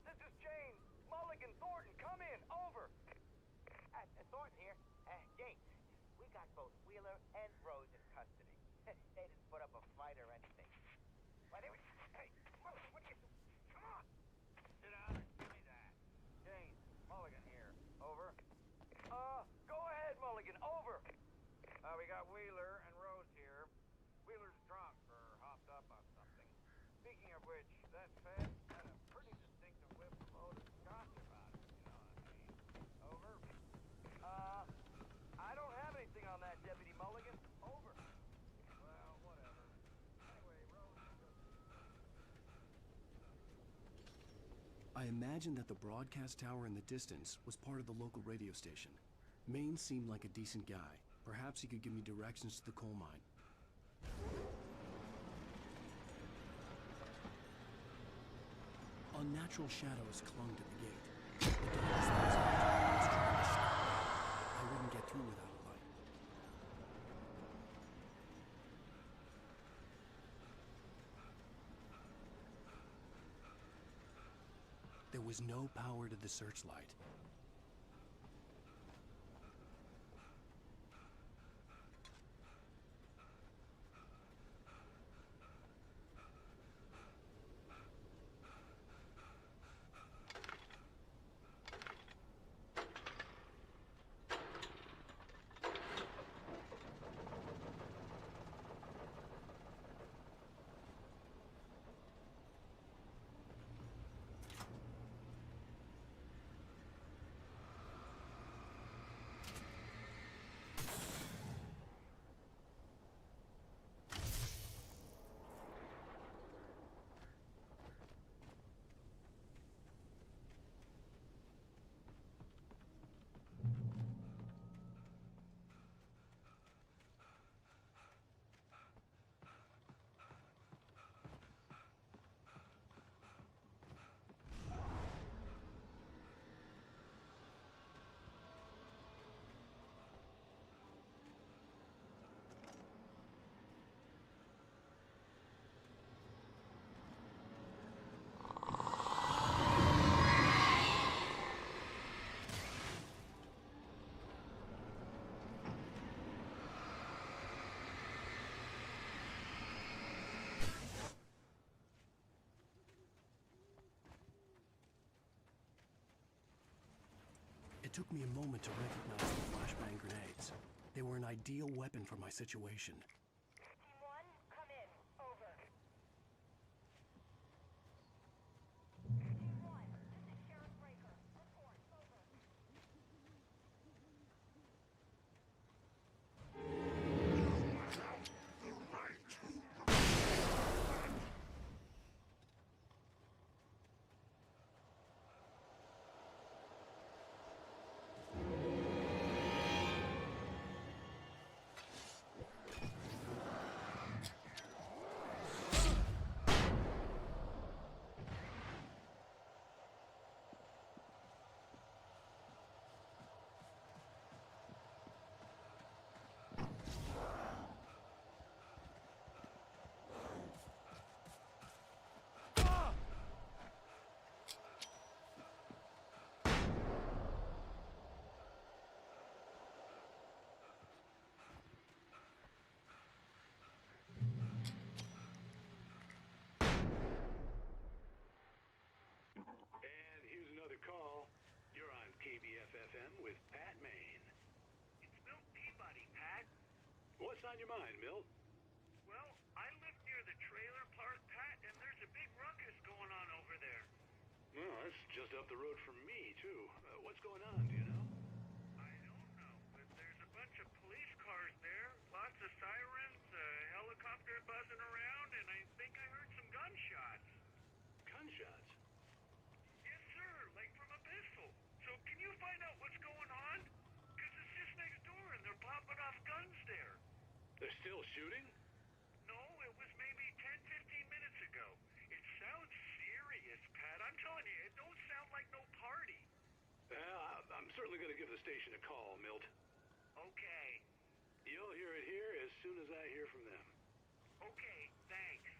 This is James. Mulligan, Thornton, come in. Over. Thornton here. James, we got both Wheeler and Rose in custody. They didn't put up a fight or anything. Why, they were... Hey, Mulligan, what are you... Come on! Sit down and give me that. James, Mulligan here. Over. Go ahead, Mulligan. Over. We got Wheeler and Rose here. Wheeler's drunk or hopped up on something. Speaking of which, that fed had a pretty distinctive whiff load of scotch about it, you know what I mean. Over. I don't have anything on that, Deputy Mulligan. Over. Well, whatever. Anyway, Rose... I imagined that the broadcast tower in the distance was part of the local radio station. Maine seemed like a decent guy. Perhaps he could give me directions to the coal mine. Unnatural shadows clung to the gate. The darkness that was after me was trying to stop me. I wouldn't get through without a light. There was no power to the searchlight. It took me a moment to recognize the flashbang grenades. They were an ideal weapon for my situation. Team 1, come in. Over. Team 1, this is Sheriff Breaker. Report. Over. And here's another call. You're on KBFFM with Pat Maine. It's Milt Peabody, Pat. What's on your mind, Milt? Well, I live near the trailer park, Pat, and there's a big ruckus going on over there. Well, that's just up the road from me, too. What's going on, do you know? I don't know, but there's a bunch of police cars there, lots of sirens, a helicopter buzzing around, and I think I heard some gunshots. Gunshots? Yes, sir, like from a pistol. So can you find out what's going on? Because it's just next door and they're popping off guns there. They're still shooting? No, it was maybe 10, 15 minutes ago. It sounds serious, Pat. I'm telling you, it don't sound like no party. I'm certainly going to give the station a call, Milt. Okay. You'll hear it here as soon as I hear from them. Okay, thanks.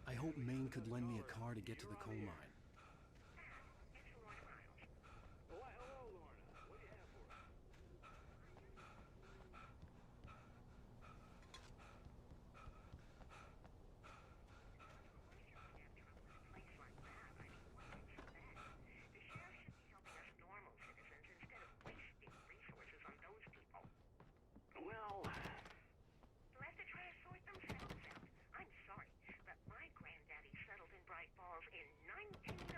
I hope Maine could lend me a car to get to the coal mine. Why, hello, Lorna. What do you have for us? Well, Let the trash sort themselves out. I'm sorry, but my granddaddy settled in Bright Falls in 1911.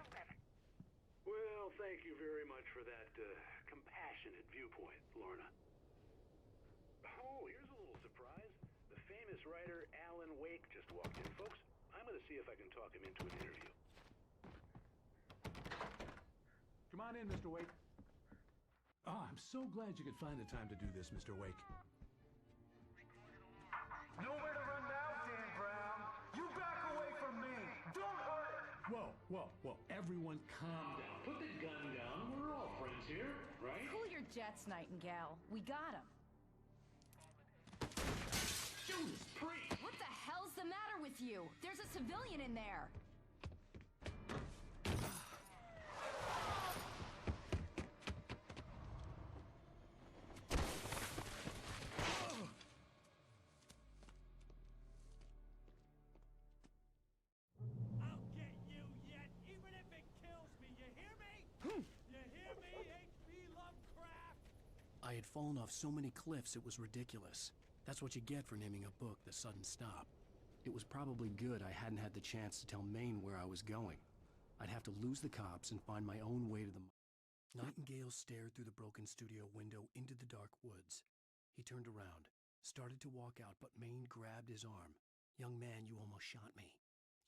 well, thank you very much for that compassionate viewpoint, Lorna. Oh, here's a little surprise. The famous writer Alan Wake just walked in, folks. I'm going to see if I can talk him into an interview. Come on in, Mr. Wake. Oh, I'm so glad you could find the time to do this, Mr. Wake. Nowhere to run now, Dan Brown. You back away from me. Don't hurt her. Whoa. Everyone calm down. Put the gun down. We're all friends here, right? Cool your jets, Nightingale. We got him. Judas Priest! What the hell's the matter with you? There's a civilian in there. I'll get you yet, even if it kills me. You hear me? You hear me, H.P. Lovecraft? I had fallen off so many cliffs it was ridiculous. That's what you get for naming a book The Sudden Stop. It was probably good I hadn't had the chance to tell Maine where I was going. I'd have to lose the cops and find my own way to the... Nightingale stared through the broken studio window into the dark woods. He turned around, started to walk out, but Maine grabbed his arm. "Young man, you almost shot me.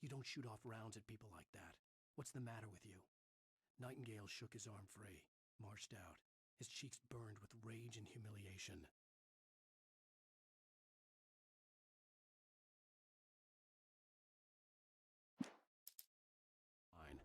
You don't shoot off rounds at people like that. What's the matter with you?" Nightingale shook his arm free, marched out. His cheeks burned with rage and humiliation. Fine.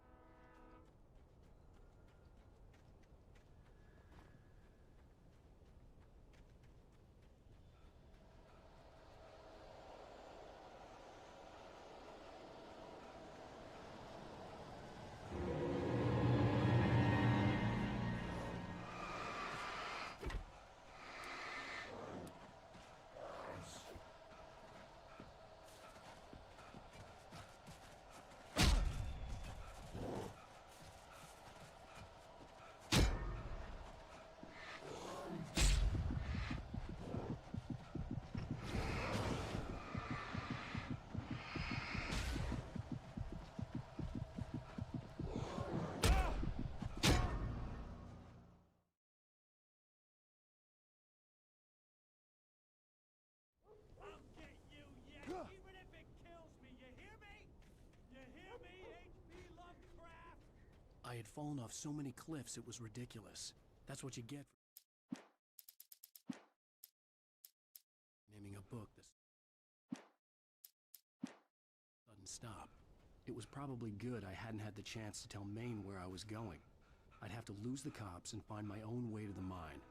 I'll get you yet, even if it kills me. You hear me? You hear me, H.P. Lovecraft? I had fallen off so many cliffs it was ridiculous. That's what you get for... naming a book The Sudden Stop. It was probably good I hadn't had the chance to tell Maine where I was going. I'd have to lose the cops and find my own way to the mine.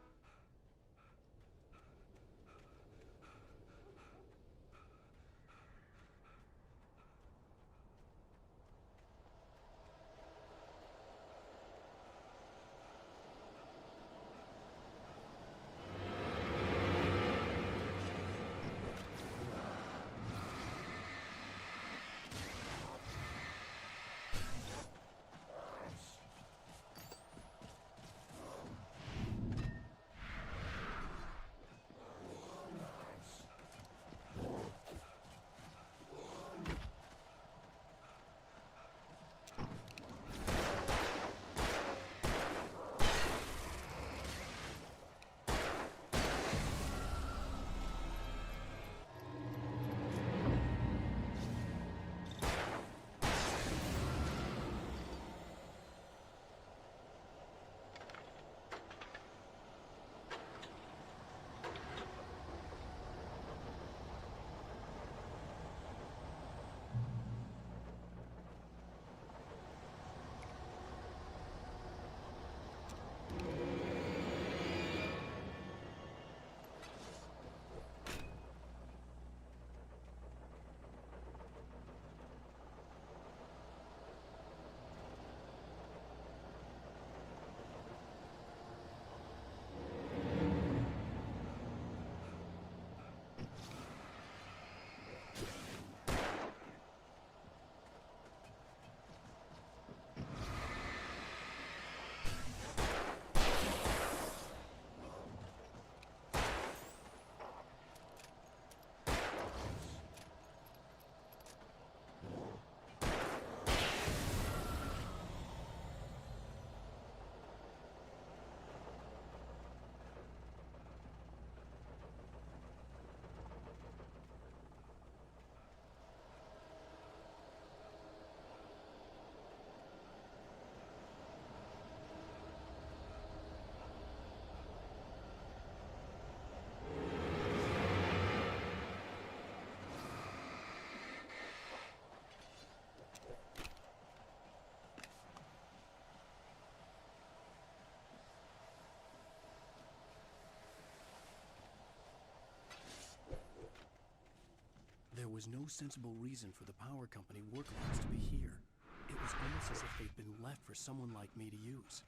was no sensible reason for the power company work logs to be here. It was almost as if they'd been left for someone like me to use.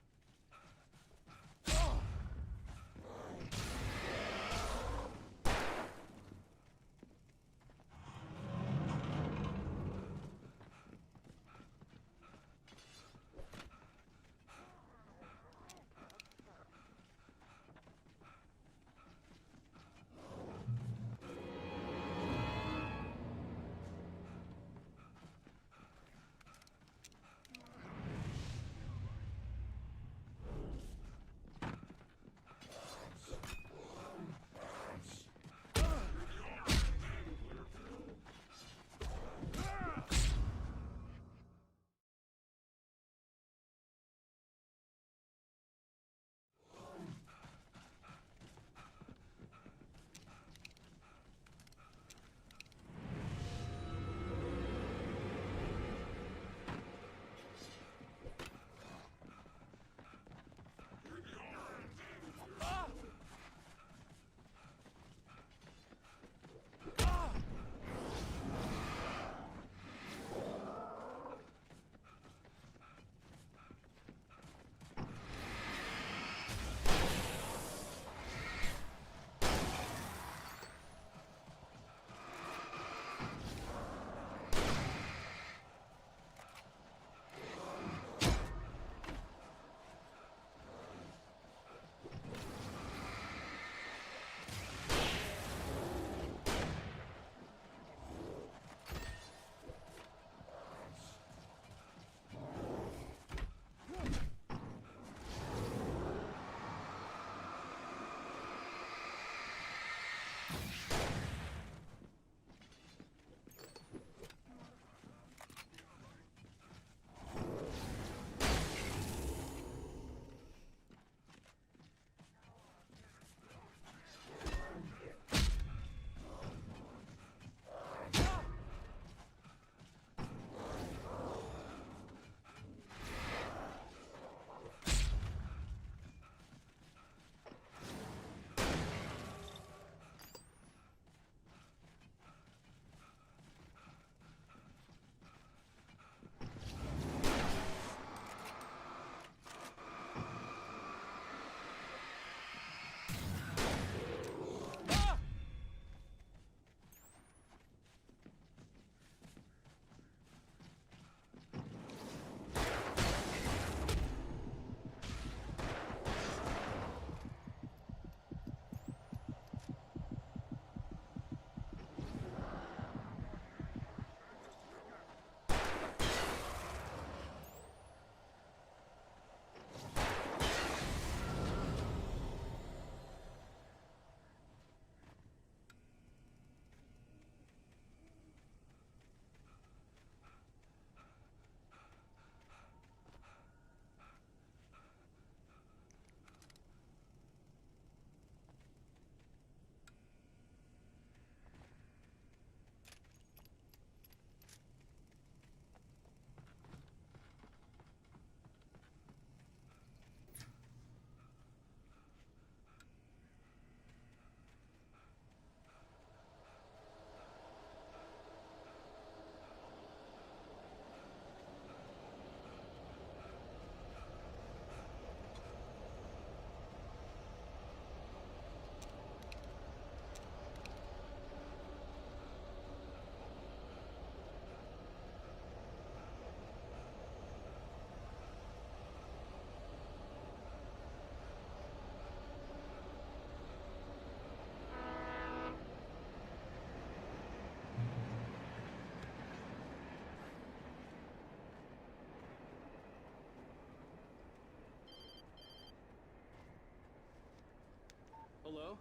Hello?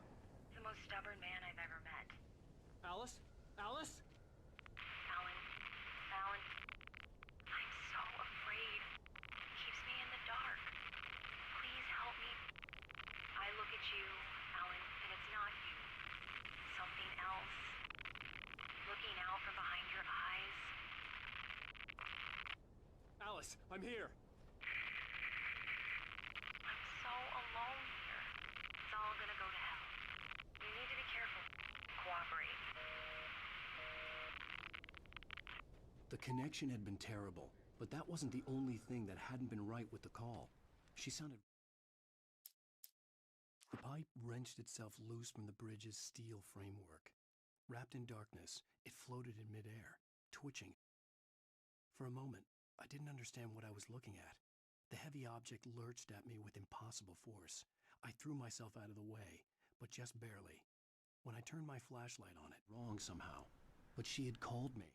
The most stubborn man I've ever met. Alice? Alice? Alan. Alan. I'm so afraid. He keeps me in the dark. Please help me. I look at you, Alan, and it's not you. Something else. Looking out from behind your eyes. Alice, I'm here. I'm so alone here. It's all gonna go to hell. You need to be careful. Cooperate. The connection had been terrible, but that wasn't the only thing that hadn't been right with the call. She sounded... The pipe wrenched itself loose from the bridge's steel framework. Wrapped in darkness, it floated in midair, twitching. For a moment, I didn't understand what I was looking at. The heavy object lurched at me with impossible force. I threw myself out of the way, but just barely. When I turned my flashlight on it, wrong somehow, but she had called me.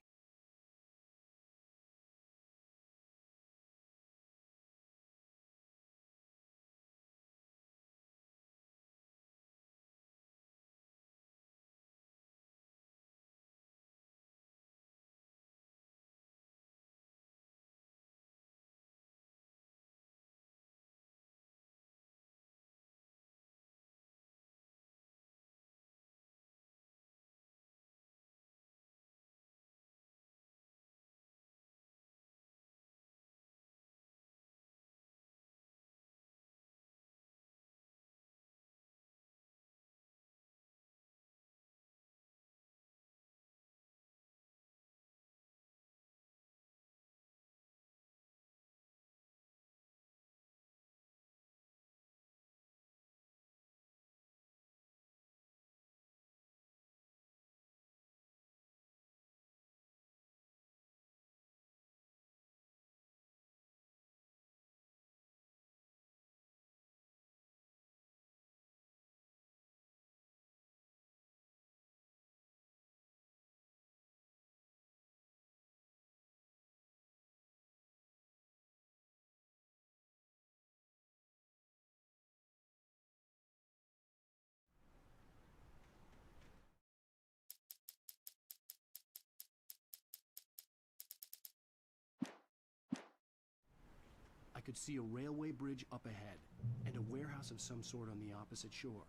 I could see a railway bridge up ahead, and a warehouse of some sort on the opposite shore.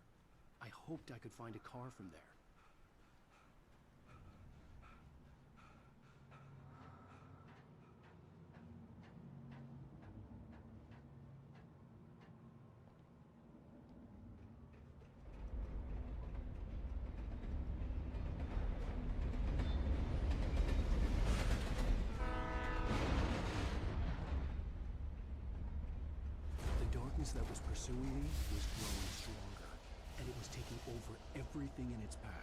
I hoped I could find a car from there. The darkness that was pursuing me was growing stronger, and it was taking over everything in its path.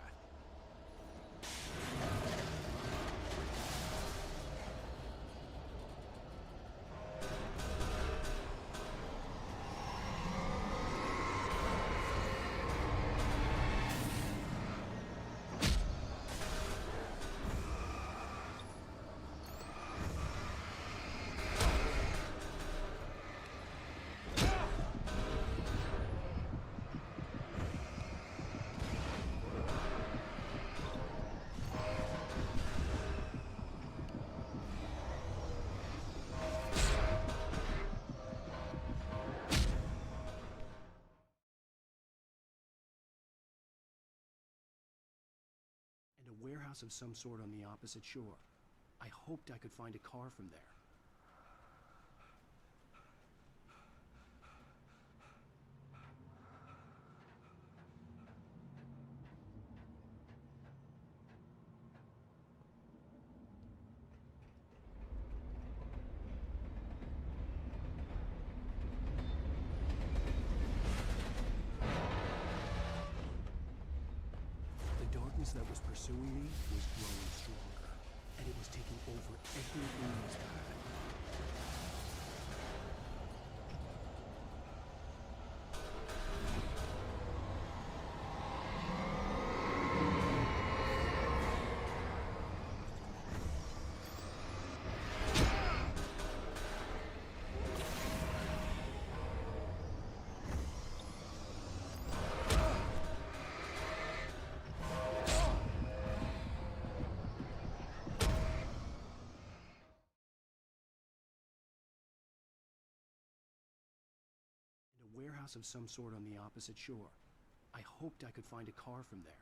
And a warehouse of some sort on the opposite shore. I hoped I could find a car from there. The darkness that was pursuing me was growing stronger, and it was taking over everything in its path. And a warehouse of some sort on the opposite shore. I hoped I could find a car from there.